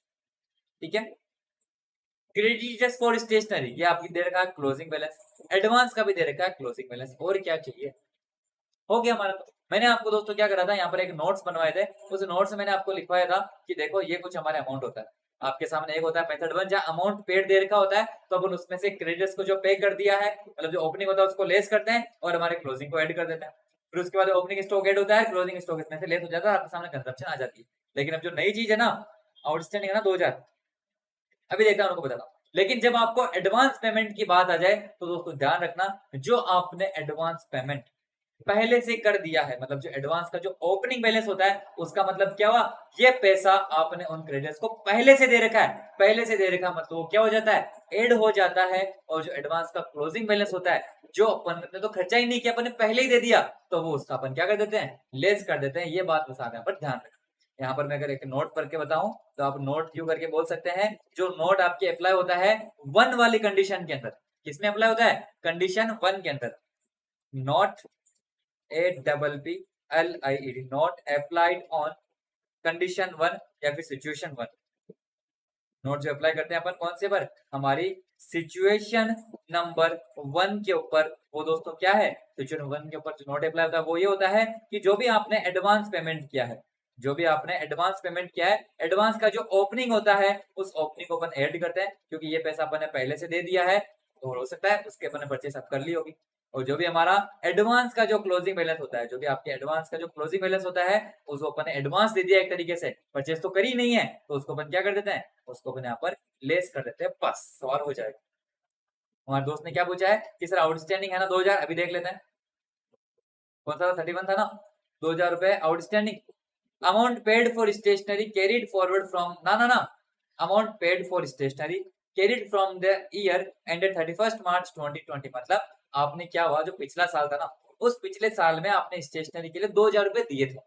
ठीक है। क्रेडिटर्स फॉर स्टेशनरी ये आपकी दे रखा है क्लोजिंग बैलेंस, एडवांस का भी दे रखा है क्लोजिंग बैलेंस, और क्या चाहिए, हो गया हमारा। तो मैंने आपको दोस्तों क्या करा था, यहाँ पर एक नोट्स बनवाए थे, उस नोट्स में मैंने आपको लिखवाया था कि देखो ये कुछ हमारे अमाउंट होता है आपके सामने। एक होता है मेथड 1 जहाँ अमाउंट पेड दे रखा होता है, तो अपन उसमें से क्रेडिटर्स को जो पे कर दिया है, मतलब जो ओपनिंग होता है उसको लेस करते हैं और हमारे क्लोजिंग को ऐड कर देते हैं। फिर उसके बाद ओपनिंग स्टॉक ऐड होता है, क्लोजिंग स्टॉक इसमें से लेस हो जाता है, आपके सामने कंजप्शन आ जाती है। लेकिन अब जो नई चीज है ना, आउटस्टैंडिंग है ना 2000, अभी देखता हूं, उनको बताता हूं। लेकिन जब आपको एडवांस पेमेंट की बात आ जाए तो दोस्तों ध्यान रखना, जो आपने एडवांस पेमेंट पहले से कर दिया है, मतलब जो एडवांस का जो ओपनिंग बैलेंस होता है, उसका मतलब क्या हुआ, ये पैसा आपने उन क्रेडिटर्स को पहले से दे रखा है। पहले से दे रखा मतलब वो क्या हो जाता है, ऐड हो जाता है। और जो एडवांस का क्लोजिंग बैलेंस होता है, जो अपन ने तो खर्चा ही नहीं किया, अपन ने पहले ही दे दिया, तो वो उसका अपन क्या कर देते हैं, लेस कर देते हैं। ये बात बस आप यहाँ पर ध्यान रखें। यहाँ पर मैं अगर एक नोट करके बताऊं तो आप नोट क्यों करके बोल सकते हैं, जो नोट आपके अप्लाई होता है 1 वाली कंडीशन के अंदर। किसमें अप्लाई होता है, कंडीशन 1 के अंदर। Not APPLIED, not applied on condition 1 या फिर सिचुएशन 1। नोट जो अप्लाई करते हैं अपन कौन से पर, हमारी सिचुएशन नंबर 1 के ऊपर। वो दोस्तों क्या है, सिचुएशन 1 के ऊपर जो नोट अप्लाई होता है वो ये होता है कि जो भी आपने एडवांस पेमेंट किया है, जो भी आपने एडवांस पेमेंट किया है, एडवांस का जो ओपनिंग होता है, उस ओपनिंग को अपन ऐड करते हैं, क्योंकि ये पैसा अपन ने पहले से दे दिया है, तो हो सकता है उसके अपन ने परचेस आप कर ली होगी। और जो भी हमारा एडवांस का जो क्लोजिंग बैलेंस होता है, जो भी आपके एडवांस का जो क्लोजिंग बैलेंस होता है, उसको अपन ने एडवांस दे दिया एक तरीके से, परचेस तो करी नहीं है, तो उसको अपन क्या कर देते हैं, उसको अपन यहाँ पर लेस कर देते हैं, बस सवाल हो जाएगा। हमारे दोस्त ने क्या पूछा है कि सर आउटस्टैंडिंग है ना 2000, अभी देख लेते हैं कौन सा 31 था ना, 2000 रुपए outstanding. Amount paid for stationery carried forward from, ना ना ना, amount paid for stationery carried from the year ended 31 March 2020, मतलब आपने क्या हुआ, जो पिछला साल था ना, उस पिछले साल में आपने स्टेशनरी के लिए 2000 रुपए दिए थे।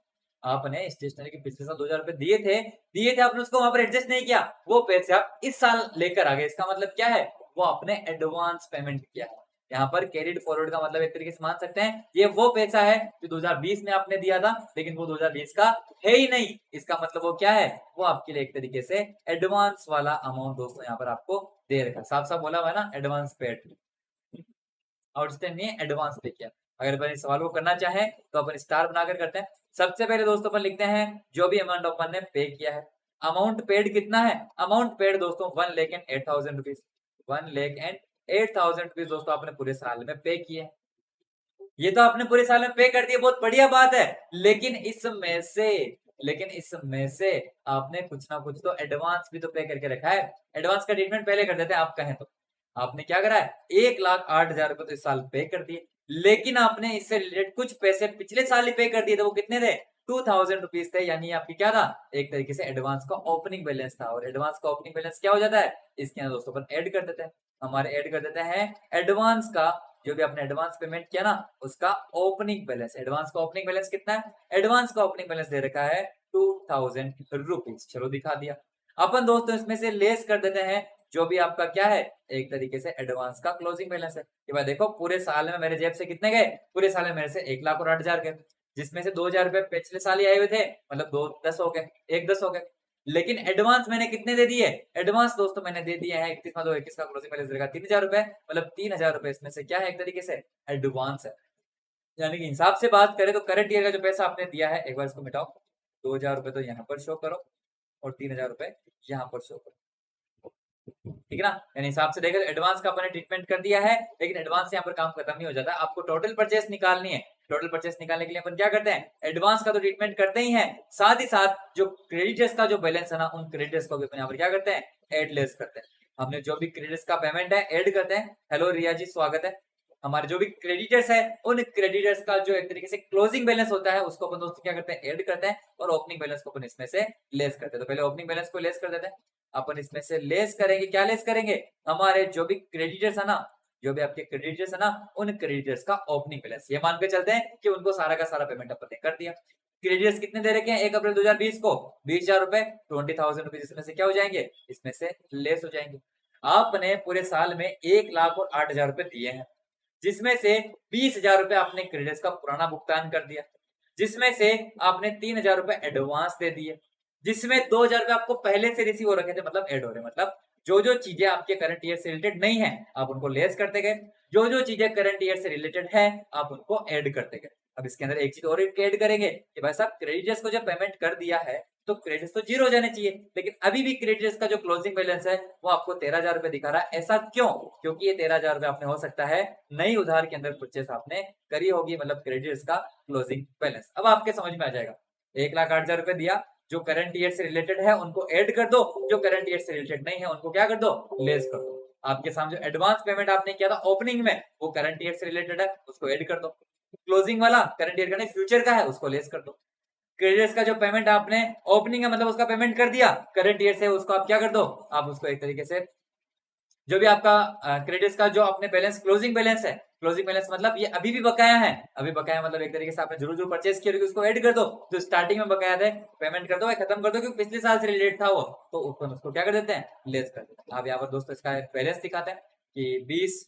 आपने स्टेशनरी के पिछले साल 2000 रुपए दिए थे, आपने उसको वहां पर एडजस्ट नहीं किया, वो पैसे आप इस साल लेकर आ गए। इसका मतलब क्या है, वो आपने एडवांस पेमेंट किया है। यहाँ पर कैरिड फॉरवर्ड का मतलब एक तरीके से मान सकते हैं ये वो पैसा है जो 2020 में आपने दिया था, लेकिन वो 2020 का है ही नहीं। इसका मतलब वो क्या है, वो आपके लिए एक तरीके से एडवांस वाला अमाउंट दोस्तों यहाँ पर आपको दे रखा है। साफ साफ बोला हुआ है ना, एडवांस पेड, आउटस्टैंडिंग एडवांस पे किया। अगर अपन इस सवाल को करना चाहें तो अपन स्टार बनाकर करते हैं। सबसे पहले दोस्तों अपन लिखते हैं जो भी अमाउंट अपन ने पे किया है। अमाउंट पेड कितना है, अमाउंट पेड दोस्तों 1,08,000 रुपीज, 1,08,000 रुपीज दोस्तों आपने पूरे साल में पे किए। ये तो आपने पूरे साल में पे कर दिया, बहुत बढ़िया बात है। लेकिन इसमें से आपने कुछ ना कुछ तो एडवांस भी तो पे करके रखा है। एडवांस का ट्रीटमेंट पहले कर देते हैं, आप कहें तो। आपने क्या करा है, 1,08,000 रुपए तो इस साल पे कर दिए, लेकिन आपने इससे रिलेटेड कुछ पैसे पिछले साल ही पे कर दिए थे। वो कितने थे, 2,000 रुपीज थे। यानी आपकी क्या था, एक तरीके से एडवांस का ओपनिंग बैलेंस था। और एडवांस का ओपनिंग बैलेंस क्या हो जाता है, इसके अंदर दोस्तों अपन ऐड कर देते हैं, हमारे ऐड कर देते हैं एडवांस का, जो भी आपने एडवांस पेमेंट किया ना, उसका ओपनिंग बैलेंस। एडवांस का ओपनिंग बैलेंस कितना है, एडवांस का ओपनिंग बैलेंस दे रखा है 2,000 रुपीज। चलो दिखा दिया। अपन दोस्तों इसमें से लेस कर देते हैं जो भी आपका क्या है, एक तरीके से एडवांस का क्लोजिंग बैलेंस है। ये बात देखो, पूरे साल में मेरे जेब से कितने गए, पूरे साल में मेरे से 1,08,000 गए, जिसमें से 2,000 रुपए पिछले साल ही आए हुए थे, मतलब 2 10 हो गए, 1 10 हो गए। लेकिन एडवांस मैंने कितने दे दिए, एडवांस दोस्तों मैंने दे दिए हैं 31/2/21 का क्लोजिंग बैलेंस देगा 3,000 रुपए, मतलब 3,000 रुपए इसमें से क्या है, एक तरीके से एडवांस है। यानी कि हिसाब से बात करें तो करंट ईयर का जो पैसा आपने दिया है, एक बार इसको मिटाओ, 2,000 रुपए तो यहाँ पर शो करो और 3,000 रुपए यहाँ पर शो करो, ठीक है ना। यानी हिसाब से देखा एडवांस का अपने ट्रीटमेंट कर दिया है, लेकिन एडवांस से यहाँ पर काम खत्म नहीं हो जाता। आपको टोटल परचेस निकालनी है। टोटल परचेस निकालने के लिए अपन क्या करते हैं, एडवांस का तो ट्रीटमेंट करते ही हैं, साथ ही साथ जो क्रेडिटर्स का जो बैलेंस है ना, उन क्रेडिटर्स को भी अपन यहाँ पर क्या करते हैं, एड लेस करते हैं। हमने जो भी क्रेडिटर्स का पेमेंट है ऐड करते हैं। हेलो रिया जी, स्वागत है। हमारे जो भी क्रेडिटर्स है, उन क्रेडिटर्स का जो एक तरीके से क्लोजिंग बैलेंस होता है, उसको अपन दोस्तों क्या करते हैं, ऐड करते हैं, और ओपनिंग बैलेंस को अपन इसमें से लेस करते हैं। तो पहले ओपनिंग बैलेंस को लेस कर देते हैं। अपन इसमें से लेस करेंगे, क्या लेस करेंगे, हमारे जो भी क्रेडिटर्स है ना, जो भी आपके क्रेडिटर्स है ना, उन क्रेडिटर्स का ओपनिंग बैलेंस। ये मान के चलते हैं कि उनको सारा का सारा पेमेंट अपन ने कर दिया। क्रेडिटर्स कितने दे रखे हैं 1 अप्रैल 2020 को, 20,000 रुपए, 20,000 रुपीज इसमें से क्या हो जाएंगे, इसमें से लेस हो जाएंगे। आपने पूरे साल में 1,08,000 रुपए दिए हैं, जिसमें से 20,000 रुपए आपने क्रेडिटर्स का पुराना भुगतान कर दिया, जिसमें से आपने 3,000 रुपए एडवांस दे दिए, जिसमें 2,000 रुपए आपको पहले से रिसीव हो रखे थे, मतलब एड हो रहे, मतलब जो जो चीजें आपके करंट ईयर से रिलेटेड नहीं है आप उनको लेस करते गए, जो जो चीजें करंट ईयर से रिलेटेड है आप उनको ऐड करते गए। अब इसके अंदर एक चीज और ऐड करेंगे कि भाई साहब क्रेडिटर्स को जब पेमेंट कर दिया है तो क्रेडिट्स तो जीरो हो जाने चाहिए, लेकिन अभी भी क्रेडिटर्स का जो क्लोजिंग बैलेंस है वो आपको 13,000 रुपए दिखा रहा है। ऐसा क्यों? क्योंकि ये 13,000 रुपए आपने हो सकता है नई उधार के अंदर परचेस आपने करी होगी, मतलब क्रेडिटर्स का क्लोजिंग बैलेंस। अब आपके समझ में आ जाएगा, 1,08,000 रुपए दिया, जो करंट ईयर से रिलेटेड है उनको ऐड कर दो, जो करंट ईयर से रिलेटेड नहीं है उनको क्या कर दो, लेस कर दो। आपके सामने जो एडवांस पेमेंट आपने किया था ओपनिंग में वो करंट ईयर से रिलेटेड है, उसको ऐड कर दो। क्लोजिंग वाला करंट ईयर का नहीं फ्यूचर का है, उसको लेस कर दो। क्रेडिटर्स का जो पेमेंट आपने ओपनिंग है मतलब उसका पेमेंट कर दिया करंट ईयर से, उसको आप क्या कर दो, आप उसको एक तरीके से जो भी आपका क्रेडिट्स का जो आपने बैलेंस क्लोजिंग बैलेंस है, क्लोजिंग बैलेंस मतलब ये अभी भी बकाया है, अभी बकाया मतलब एक तरीके से आपने जरूर जो परचेस किया उसको ऐड कर दो, तो स्टार्टिंग में बकाया थे पेमेंट कर दो, खत्म कर दो, क्योंकि पिछले साल से रिलेटेड था वो, तो उसको क्या कर देते हैं, लेस कर देते हैं। आप यहाँ पर दोस्तों इसका बैलेंस दिखाते हैं कि 20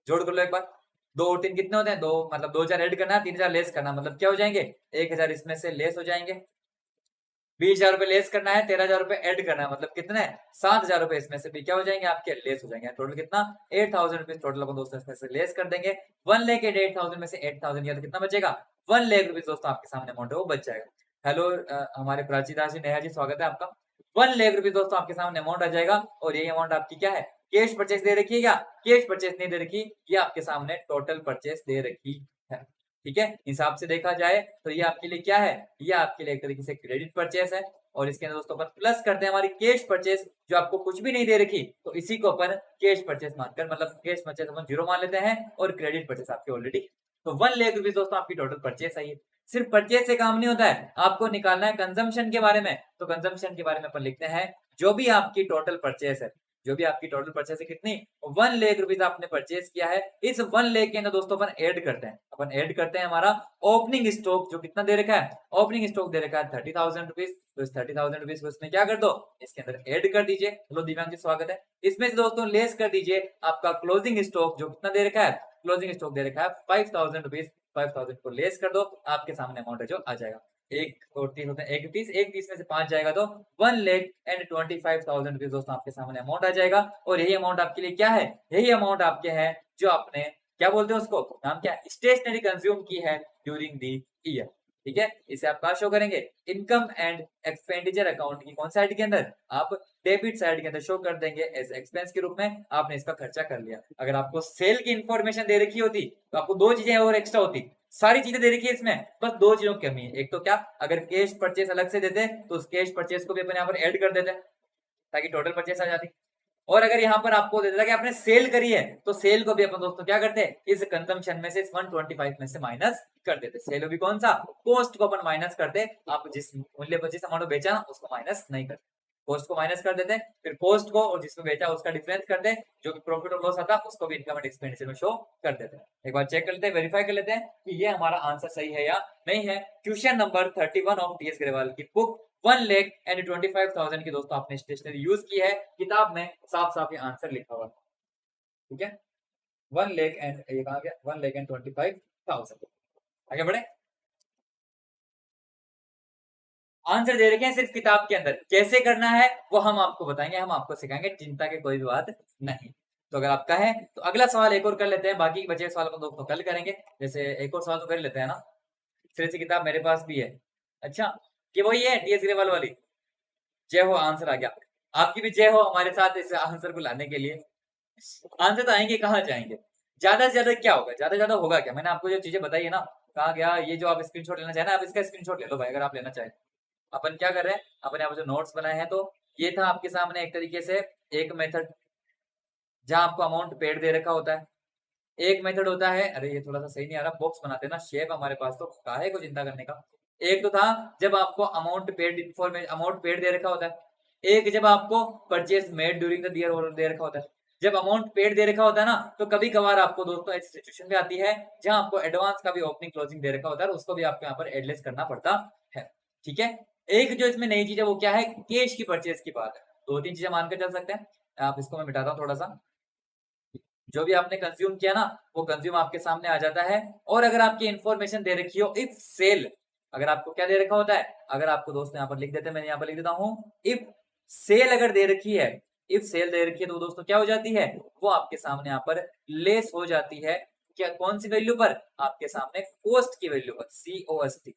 जोड़ कर लो एक बार, 2 और 3 कितने होते हैं, 2 मतलब 2,000 ऐड करना, 3,000 लेस करना, मतलब क्या हो जाएंगे, 1,000 इसमें से लेस हो जाएंगे, 20,000 रुपए लेस करना है, 13,000 रुपए ऐड करना है, मतलब कितने 7,000 रुपए इसमें से भी क्या हो जाएंगे आपके, लेस हो जाएंगे। टोटल कितना 8,000 रुपीज टोटल अपन दोस्तों इसमें से लेस कर देंगे। 1,08,000 में से 8,000 या तो कितना बचेगा, 1,00,000 रुपीज दोस्तों आपके सामने अमाउंट है वो बच जाएगा। हेलो हमारे प्राचीदा जी, नेहा जी, स्वागत है आपका। 1,00,000 रुपीज दोस्तों आपके सामने अमाउंट आ जाएगा, और यही अमाउंट आपकी क्या है, कैश परचेस दे रखी है क्या, कैश परचेस नहीं दे रखी, ये आपके सामने टोटल परचेस दे रखी है। ठीक है, हिसाब से देखा जाए तो ये आपके लिए क्या है, ये आपके लिए एक तरीके से क्रेडिट परचेस है, और इसके अंदर दोस्तों अपन प्लस करते हैं हमारी कैश परचेस जो आपको कुछ भी नहीं दे रखी, तो इसी को अपन कैश परचेस मानकर, मतलब कैश परचेस अपन जीरो मान लेते हैं, और क्रेडिट परचेस आपकी ऑलरेडी, तो 1,00,000 रुपीज दोस्तों आपकी टोटल परचेस आई है। सिर्फ परचेस से काम नहीं होता है, आपको निकालना है कंजम्पशन के बारे में, तो कंजम्पशन के बारे में अपन लिखते हैं जो भी आपकी टोटल परचेस है, जो भी आपकी टोटल परचेस है कितनी, 1,00,000 रुपीज आपने परचेस किया है, इस 1,00,000 के अंदर दोस्तों अपन ऐड करते हैं, अपन ऐड करते हैं हमारा ओपनिंग स्टॉक जो कितना दे रखा है, ओपनिंग स्टॉक दे रखा है 30,000 रुपीज, तो इस 30,000 रुपीज को इसमें क्या कर दो, इसके अंदर ऐड कर दीजिए। हेलो दिव्यांग जी, स्वागत है। इसमें से दोस्तों लेस कर दीजिए आपका क्लोजिंग स्टॉक जो कितना दे रखा है, क्लोजिंग स्टॉक दे रखा है 5,000 रुपीज, 5,000 को लेस कर दो, आपके सामने अमाउंट है जो आ जाएगा, एक और 3 होते हैं, एक 30 में से 5 जाएगा तो 1,25,000 रुपीज दोस्तों आपके सामने अमाउंट आ जाएगा। और यही अमाउंट आपके लिए क्या है, यही अमाउंट आपके है जो आपने क्या बोलते हैं उसको, नाम क्या, स्टेशनरी कंज्यूम की है ड्यूरिंग दी ईयर। ठीक है, इसे आप कहा शो करेंगे, इनकम एंड एक्सपेंडिचर अकाउंट की कौन साइड के अंदर, आप डेबिट साइड के अंदर शो कर देंगे एज एक्सपेंस के रूप में, आपने इसका खर्चा कर लिया। अगर आपको सेल की इंफॉर्मेशन दे रखी होती तो आपको 2 चीजें और एक्स्ट्रा होती, सारी चीजें दे रखी है इसमें, बस 2 चीजों की कमी है। एक तो क्या, अगर कैश परचेस अलग से देते तो उस कैश परचेस को भी अपन यहाँ पर ऐड कर देते ताकि टोटल परचेस आ जाती, और अगर यहाँ पर आपको दे देता कि आपने सेल करी है तो सेल को भी अपन दोस्तों क्या करते हैं, इस कंजम्पशन में से, इस 125 में से माइनस कर देते। सेल भी कौन सा, कॉस्ट को अपन माइनस करते, आप जिस मूल्य पर जिस अमाउंट बेचा ना उसको माइनस नहीं करते, कॉस्ट को माइनस कर देते, फिर कॉस्ट को और जिसमें बेचा उसका डिफरेंस करते, जो भी प्रॉफिट और लॉस आता उसको भी इनकम एंड एक्सपेंडिचर में शो कर देते हैं। एक बार चेक कर लेते हैं, वेरीफाई कर लेते हैं कि ये हमारा आंसर सही है या नहीं है। Question number 31 of TS Grewal की बुक 1,25,000 की दोस्तों आपने स्टेशनरी यूज की है, किताब में साफ साफ ये आंसर लिखा हुआ है। ठीक है, 1,00,000 एंड ये कहा गया 1,25,000। आगे बढ़े, आंसर दे रखे हैं सिर्फ किताब के अंदर, कैसे करना है वो हम आपको बताएंगे, हम आपको सिखाएंगे, चिंता की कोई भी बात नहीं। तो अगर आपका है तो अगला सवाल एक और कर लेते हैं, बाकी बचे सवाल को दोस्तों कल करेंगे। जैसे एक और सवाल तो कर लेते हैं ना, सिर्फ से किताब मेरे पास भी है। अच्छा, ये वही है टीएस ग्रेवाल वाली, जय हो, आंसर आ गया। आपकी भी जय हो हमारे साथ इस आंसर को लाने के लिए। आंसर तो आएंगे, कहाँ जाएंगे, ज्यादा से ज्यादा क्या होगा, ज्यादा ज्यादा होगा क्या, मैंने आपको जो चीजें बताई है ना, कहा गया ये जो आप स्क्रीनशॉट लेना चाहे ना, आप इसका स्क्रीनशॉट ले लो भाई, अगर आप लेना चाहें। अपन क्या कर रहे हैं, अपन यहाँ पर जो नोट्स बनाए हैं, तो ये था आपके सामने एक तरीके से एक मेथड जहां आपको अमाउंट पेड दे रखा होता है, एक मेथड होता है, अरे ये थोड़ा सा सही नहीं आ रहा, बॉक्स बनाते हैं ना, शेप हमारे पास तो काहे को चिंता करने का। एक तो था जब आपको amount paid information, amount paid दे रखा होता है, एक जब आपको purchase made during the year और दे रखा होता है। जब अमाउंट पेड दे रखा होता है ना, तो कभी कभार आपको दोस्तों ऐसी सिचुएशन भी आती है जहां आपको एडवांस का भी ओपनिंग क्लोजिंग दे रखा होता है, उसको भी आपको यहाँ पर एडलेस करना पड़ता है। ठीक है, एक जो इसमें नई चीज है वो क्या है, कैश की परचेज की बात है। 2-3 चीजें मानकर चल सकते हैं, आप इसको मैं मिटाता हूँ थोड़ा सा, जो भी आपने कंज्यूम किया ना वो कंज्यूम आपके सामने आ जाता है। और अगर आपकी इंफॉर्मेशन दे रखी हो इफ सेल, अगर आपको क्या दे रखा होता है, अगर आपको दोस्त यहाँ पर लिख देते हैं, मैं यहाँ पर लिख देता हूँ, इफ सेल अगर दे रखी है, इफ सेल दे रखी है तो दोस्तों क्या हो जाती है, वो आपके सामने यहाँ पर लेस हो जाती है। क्या कौन सी वैल्यू पर, आपके सामने कोस्ट की वैल्यू पर, COST,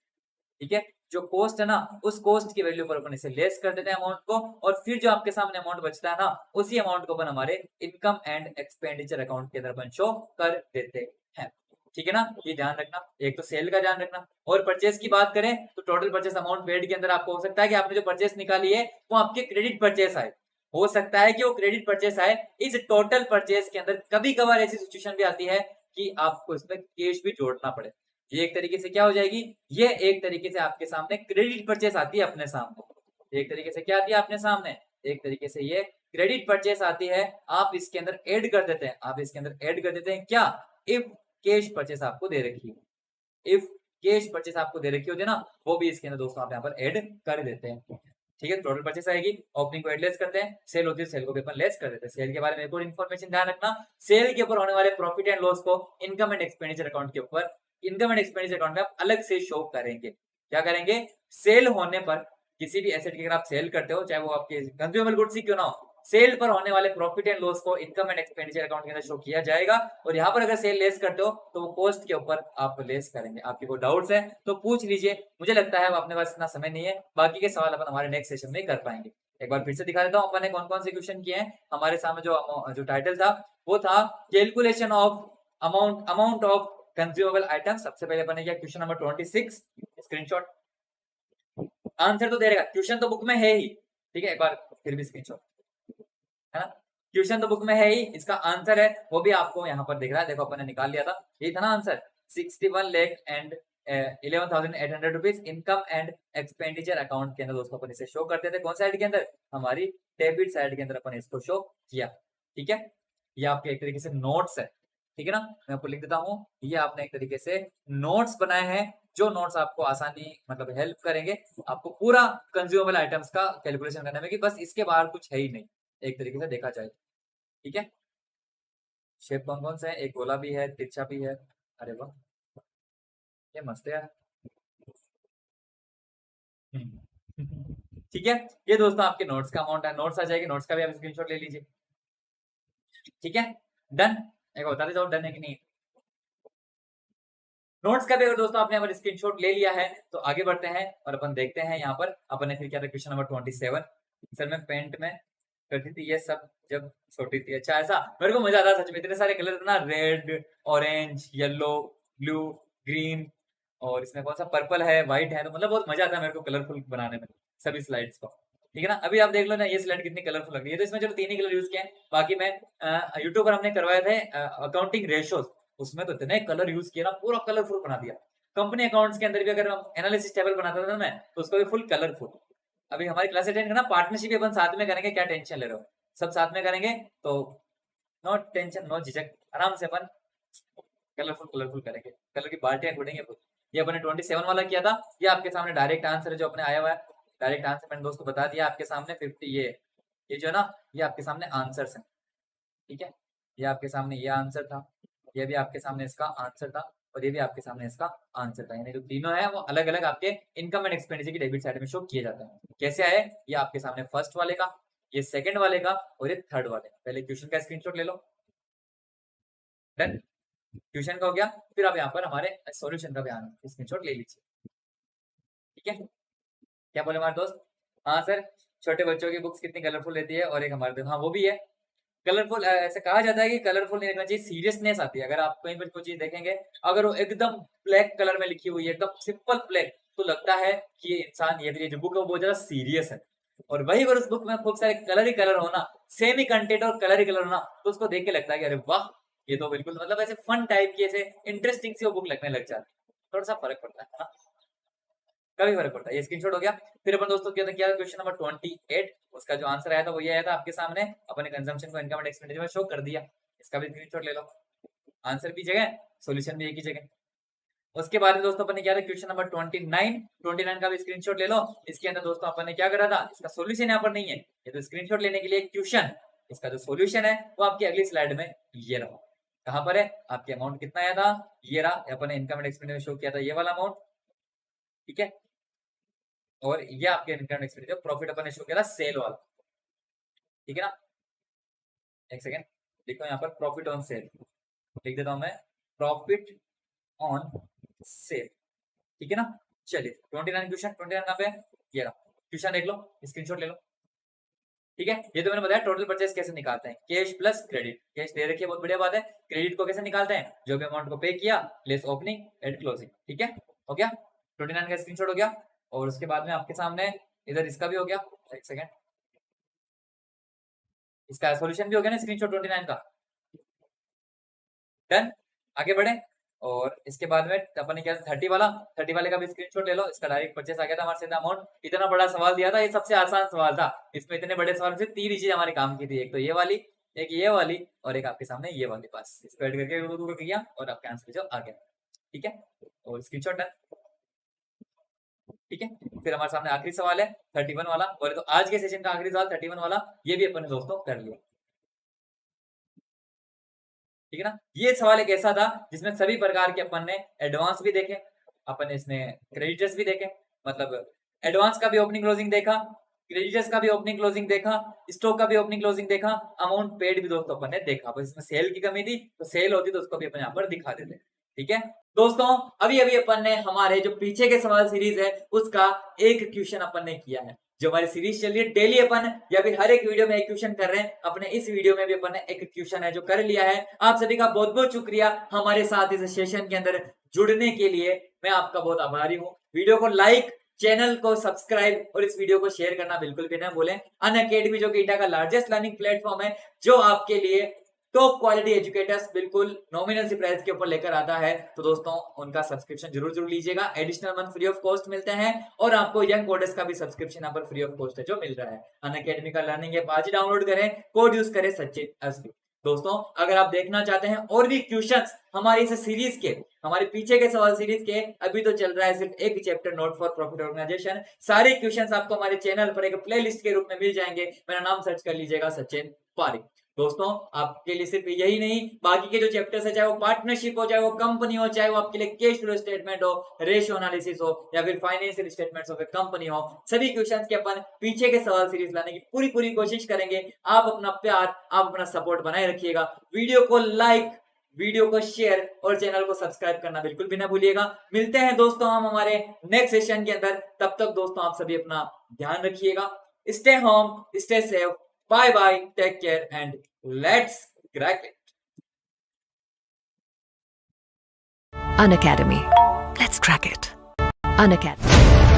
ठीक है। जो कॉस्ट है ना उस कॉस्ट की वैल्यू पर अपन इसे लेस कर देते हैं अमाउंट को, और फिर जो आपके सामने अमाउंट बचता है ना उसी अमाउंट को अपन हमारे इनकम एंड एक्सपेंडिचर अकाउंट के अंदर अपन शो कर देते हैं, ठीक है ना। ये ध्यान रखना, एक तो सेल का ध्यान रखना। और परचेस की बात करें तो टोटल परचेस अमाउंट पेड के अंदर आपको हो सकता है कि आपने जो परचेस निकाली है वो आपके क्रेडिट परचेस आए, हो सकता है कि वो क्रेडिट परचेस आए। इस टोटल परचेस के अंदर कभी कभार ऐसी सिचुएशन भी आती है कि आपको इसमें कैश भी जोड़ना पड़े। ये एक तरीके से क्या हो जाएगी, ये एक तरीके से आपके सामने क्रेडिट परचेस आती है अपने सामने। एक तरीके से क्या आती है अपने सामने, एक तरीके से ये क्रेडिट परचेस आती है। आप इसके अंदर ऐड कर देते हैं, आप इसके अंदर ऐड कर देते हैं क्या, इफ कैश परचेस आपको दे रखी है, इफ कैश परचेस आपको दे रखी होती है ना वो भी इसके अंदर दोस्तों आप यहाँ पर ऐड कर देते हैं, ठीक है। टोटल परचेस आएगी, ओपनिंग को ऐड लेस करते हैं, सेल होती है सेल को भी अपन लेस कर देते हैं। सेल के बारे में एक और इन्फॉर्मेशन ध्यान रखना, सेल के ऊपर होने वाले प्रॉफिट एंड लॉस को इनकम एंड एक्सपेंडिचर अकाउंट के ऊपर, इनकम एंड एक्सपेंडिचर अकाउंट में आप अलग से शो करेंगे। क्या करेंगे, सेल होने पर किसी भी एसेट की अगर आप सेल करते हो, चाहे वो आपके कंज्यूमेबल गुड्स ही क्यों ना हो, सेल पर होने वाले प्रॉफिट एंड लॉस को इनकम एंड एक्सपेंडिचर अकाउंट के अंदर शो किया जाएगा। और यहाँ पर अगर सेल लेस करते हो तो वो कॉस्ट के ऊपर आप लेस करेंगे। आपके कोई डाउट्स है तो पूछ लीजिए, मुझे लगता है अपने पास इतना समय नहीं है, बाकी के सवाल अपन हमारे नेक्स्ट सेशन में कर पाएंगे। एक बार फिर से दिखा देता हूँ अपन ने कौन कौन से क्वेश्चन किए हैं। हमारे सामने जो टाइटल था वो था calculation of amount of consumable item. सबसे पहले अपन ने किया क्वेश्चन नंबर 26, स्क्रीनशॉट। आंसर तो दे देगा, क्वेश्चन तो बुक में है ही, ठीक है, एक बार फिर भी स्क्रीनशॉट, है ना। क्वेश्चन तो बुक में है ही, इसका आंसर है वो भी आपको यहाँ पर दिख रहा है, देखो अपन ने निकाल लिया था, ये था ना answer, 61 lakh and 11,800 rupees income and expenditure account के अंदर दोस्तों अपन इसे शो करते थे। कौन साइड के अंदर, हमारी डेबिट साइड के अंदर अपन इसको शो किया, ठीक है। ये आपके एक तरीके से नोट्स है, ठीक है ना, मैं आपको लिख देता हूँ। ये आपने एक तरीके से नोट्स बनाए हैं, जो नोट्स आपको आसानी मतलब हेल्प करेंगे आपको पूरा कंज्यूमेबल आइटम्स का कैलकुलेशन करने में, कि बस इसके बाहर कुछ है ही नहीं, एक तरीके से देखा जाए, ठीक है। शेप कौन कौन से है, एक गोला भी है, तिरछा भी है, अरे वाह ये मस्त है यार। ठीक है, ये दोस्तों आपके नोट्स का अमाउंट है, नोट्स आ जाएगी, नोट्स का भी आप स्क्रीनशॉट ले लीजिए, ठीक है। डन, एक बताते जाओ डन है कि नहीं। नोट्स का भी अगर दोस्तों आपने यहाँ पर स्क्रीनशॉट ले लिया है तो आगे बढ़ते हैं और अपन देखते हैं यहाँ पर अपन ने फिर क्या था, क्वेश्चन नंबर 27। सर मैं पेंट में करती थी ये सब जब छोटी थी, अच्छा ऐसा, मेरे को मजा आता सच में, इतने सारे कलर ना, red orange yellow blue green, और इसमें कौन सा पर्पल है व्हाइट है, तो मतलब बहुत मजा आता है मेरे को कलरफुल बनाने में सभी स्लाइड्स को, ठीक है ना। अभी आप देख लो ना ये स्लाइड कितनी कलरफुल लग रही है, तो इसमें चलो तीन ही कलर यूज किए हैं, बाकी मैं यूट्यूब पर हमने करवाए थे अकाउंटिंग रेशोज, उसमें तो इतने कलर यूज किया ना, पूरा कलरफुल बना दिया। कंपनी अकाउंट्स के अंदर भी अगर हम एनालिसिस टेबल बनाता था मैं तो उसको भी फुल कलरफुल। अभी हमारी क्लास अटेंड करना, पार्टनरशिप अपन साथ में करेंगे, क्या टेंशन ले रहे हो, सब साथ में करेंगे तो नो टेंशन नो झिझक, आराम से अपन कलरफुल कलरफुल करेंगे, कलर की बाल्टियां ढूंढेंगे खुद। ये अपने 27 वाला किया था, ये आपके सामने डायरेक्ट आंसर है जो अपने आया हुआ है, डायरेक्ट आंसर मैंने दोस्तों बता दिया आपके सामने 50। ये जो है ना ये आपके सामने आंसर्स हैं, ठीक है। ये आपके सामने ये आंसर था, ये भी आपके सामने इसका आंसर था, और ये भी आपके सामने इसका आंसर था, यानी जो तीनों है वो अलग अलग आपके इनकम एंड एक्सपेंडिचर की डेबिट साइड में शो किए जाते हैं। कैसे आए, ये आपके सामने फर्स्ट वाले का, ये सेकंड वाले का, और ये थर्ड वाले का। पहले क्वेश्चन का स्क्रीनशॉट ले लो, डन, क्वेश्चन का हो गया, फिर आप यहाँ पर हमारे सॉल्यूशन का भी स्क्रीनशॉट ले लीजिए, ठीक है। क्या बोले हमारे दोस्त, हाँ सर छोटे बच्चों की बुक्स कितनी कलरफुल रहती है, और एक हमारे, हाँ वो भी है कलरफुल। ऐसे कहा जाता है कि कलरफुल नहीं रखना चाहिए, सीरियसनेस आती है। अगर आप कहीं पर कोई चीज देखेंगे अगर वो एकदम ब्लैक कलर में लिखी हुई है, एकदम सिंपल ब्लैक, तो लगता है कि ये इंसान, ये जो बुक है वो बहुत ज्यादा सीरियस है। और वही अगर उस बुक में खूब सारे कलर ही कलर होना, सेम ही कंटेंट और कलर ही कलर होना, तो उसको देख के लगता है कि अरे वाह, ये तो बिल्कुल मतलब ऐसे फन टाइप की, ऐसे इंटरेस्टिंग सी वो बुक लगने लग जाती है। थोड़ा सा फर्क पड़ता है ना, कभी फर्क पड़ता है। ये स्क्रीनशॉट हो गया। फिर अपन दोस्तों क्या किया, क्वेश्चन नंबर 28, उसका जो आंसर आया था वो ये आया था आपके सामने, अपने कंजम्पशन को इनकम एंड एक्सपेंडिचर में शो कर दिया। इसका भी स्क्रीनशॉट ले लो, आंसर भी जगह सोल्यूशन भी एक ही जगह। उसके बाद में दोस्तों अपन ने क्या था, क्वेश्चन नंबर 29 का भी स्क्रीनशॉट ले लो। इसके अंदर दोस्तों अपन ने क्या करा था, इसका सोल्यूशन यहाँ पर नहीं है, ये तो स्क्रीनशॉट लेने के लिए क्वेश्चन, इसका जो सॉल्यूशन है वो आपकी अगली स्लाइड में ये रहा। कहां पर है, आपके अमाउंट कितना आया था, ये रहा, अपन इनकम एंड एक्सपेंडिचर में शो किया था ये वाला अमाउंट, ठीक है। और ये आपके इनकम एंड एक्सपेंडिचर प्रॉफिट अपन ने शो किया था सेल वाला, ठीक है ना। एक सेकेंड देखो यहाँ पर प्रॉफिट ऑन सेल लिख देता हूं मैं, प्रॉफिट ऑन सेल, ठीक है ना। चलिए 29 क्वेश्चन, 29 कहां पे है, ये रहा क्वेश्चन, देख लो स्क्रीनशॉट ले लो, ठीक है। ये तो मैंने बताया टोटल परचेस कैसे निकालते हैं, कैश प्लस क्रेडिट। कैश दे रखी है, बहुत बढ़िया बात है। क्रेडिट को कैसे निकालते हैं, जो भी अमाउंट को पे किया लेस ओपनिंग एंड क्लोजिंग, ठीक है। हो गया 29 का स्क्रीनशॉट हो गया। और उसके बाद में आपके सामने इधर इसका भी हो गया, एक सेकेंड, इसका सॉल्यूशन भी हो गया ना स्क्रीनशॉट 29 का। डन, आगे बढ़े। और इसके बाद में अपन ने क्या 30 वाले का भी स्क्रीनशॉट ले लो। इसका डायरेक्ट परचेस आ गया था हमारे सीधा अमाउंट। इतना बड़ा सवाल दिया था, ये सबसे आसान सवाल था। इसमें इतने बड़े सवाल से 3 चीज हमारे काम की थी, एक तो ये वाली, एक ये वाली, और एक आपके सामने ये वाली। बस इसको ऐड करके किया और आपका आंसर जो आ गया, ठीक है। और स्क्रीनशॉट डन, ठीक है। फिर हमारे सामने आखिरी सवाल है 31 वाला, बोले तो आज के सेशन का आखिरी सवाल 31 वाला, ये भी अपन ने दोस्तों कर लिया, ठीक है ना। ये सवाल एक ऐसा था जिसमें सभी प्रकार के अपन ने एडवांस भी देखे, अपन ने इसमें क्रेडिटर्स भी देखे, मतलब एडवांस का भी ओपनिंग क्लोजिंग देखा, क्रेडिटर्स का भी ओपनिंग क्लोजिंग देखा, स्टॉक का भी ओपनिंग क्लोजिंग देखा, अमाउंट पेड भी दोस्तों अपन ने देखा। बस इसमें सेल की कमी थी, तो सेल होती तो उसको भी अपन यहाँ पर दिखा देते, ठीक है दोस्तों। अभी अपन ने हमारे जो पीछे के सवाल सीरीज है उसका एक क्वेश्चन अपन ने किया है। जो हमारी सीरीज चल रही है डेली अपन या फिर हर एक वीडियो में एक क्वेश्चन कर रहे हैं, अपने इस वीडियो में भी अपन ने एक क्वेश्चन है जो कर लिया है। आप सभी का बहुत बहुत शुक्रिया हमारे साथ इस सेशन के अंदर जुड़ने के लिए, मैं आपका बहुत आभारी हूँ। वीडियो को लाइक, चैनल को सब्सक्राइब और इस वीडियो को शेयर करना बिल्कुल भी ना भूलें। अनअकैडमी जो कि इंडिया का लार्जेस्ट लर्निंग प्लेटफॉर्म है, जो आपके लिए टॉप क्वालिटी एजुकेटर्स बिल्कुल नॉमिनल सी प्राइस के ऊपर लेकर आता है, तो दोस्तों उनका सब्सक्रिप्शन जरूर लीजिएगा। Additional month free of cost मिलते हैं और आपको यंग कोडर्स का भी सब्सक्रिप्शन यहाँ पर फ्री ऑफ कॉस्ट है जो मिल रहा है। अनअकैडमी का लर्निंग ऐप आज ही डाउनलोड करें, कोड यूज करें सचिन एसबी। दोस्तों अगर आप देखना चाहते हैं और भी क्वेश्चंस हमारी इस सीरीज के, हमारे पीछे के सवाल सीरीज के, अभी तो चल रहा है सिर्फ एक chapter not for profit organization. सारे क्वेश्चंस आपको हमारे चैनल पर एक प्लेलिस्ट के रूप में मिल जाएंगे। मेरा नाम सर्च कर लीजिएगा सचिन पारिक। दोस्तों आपके लिए सिर्फ यही नहीं, बाकी के जो चैप्टर्स है, चाहे वो पार्टनरशिप हो, चाहे वो कंपनी हो, चाहे वो आपके लिए कैश फ्लो स्टेटमेंट हो, रेशियो एनालिसिस हो, या फिर financial statements of A company हो, सभी क्वेश्चंस के अपन पीछे के सवाल सीरीज लाने की पूरी कोशिश करेंगे। आप अपना प्यार, आप अपना सपोर्ट बनाए रखिएगा। वीडियो को लाइक, वीडियो को शेयर और चैनल को सब्सक्राइब करना बिल्कुल भी ना भूलिएगा। मिलते हैं दोस्तों हम हमारे नेक्स्ट सेशन के अंदर। तब तक दोस्तों आप सभी अपना ध्यान रखिएगा। Stay home, stay safe, bye bye, take care and let's crack it. Unacademy. Let's crack it. Unacademy.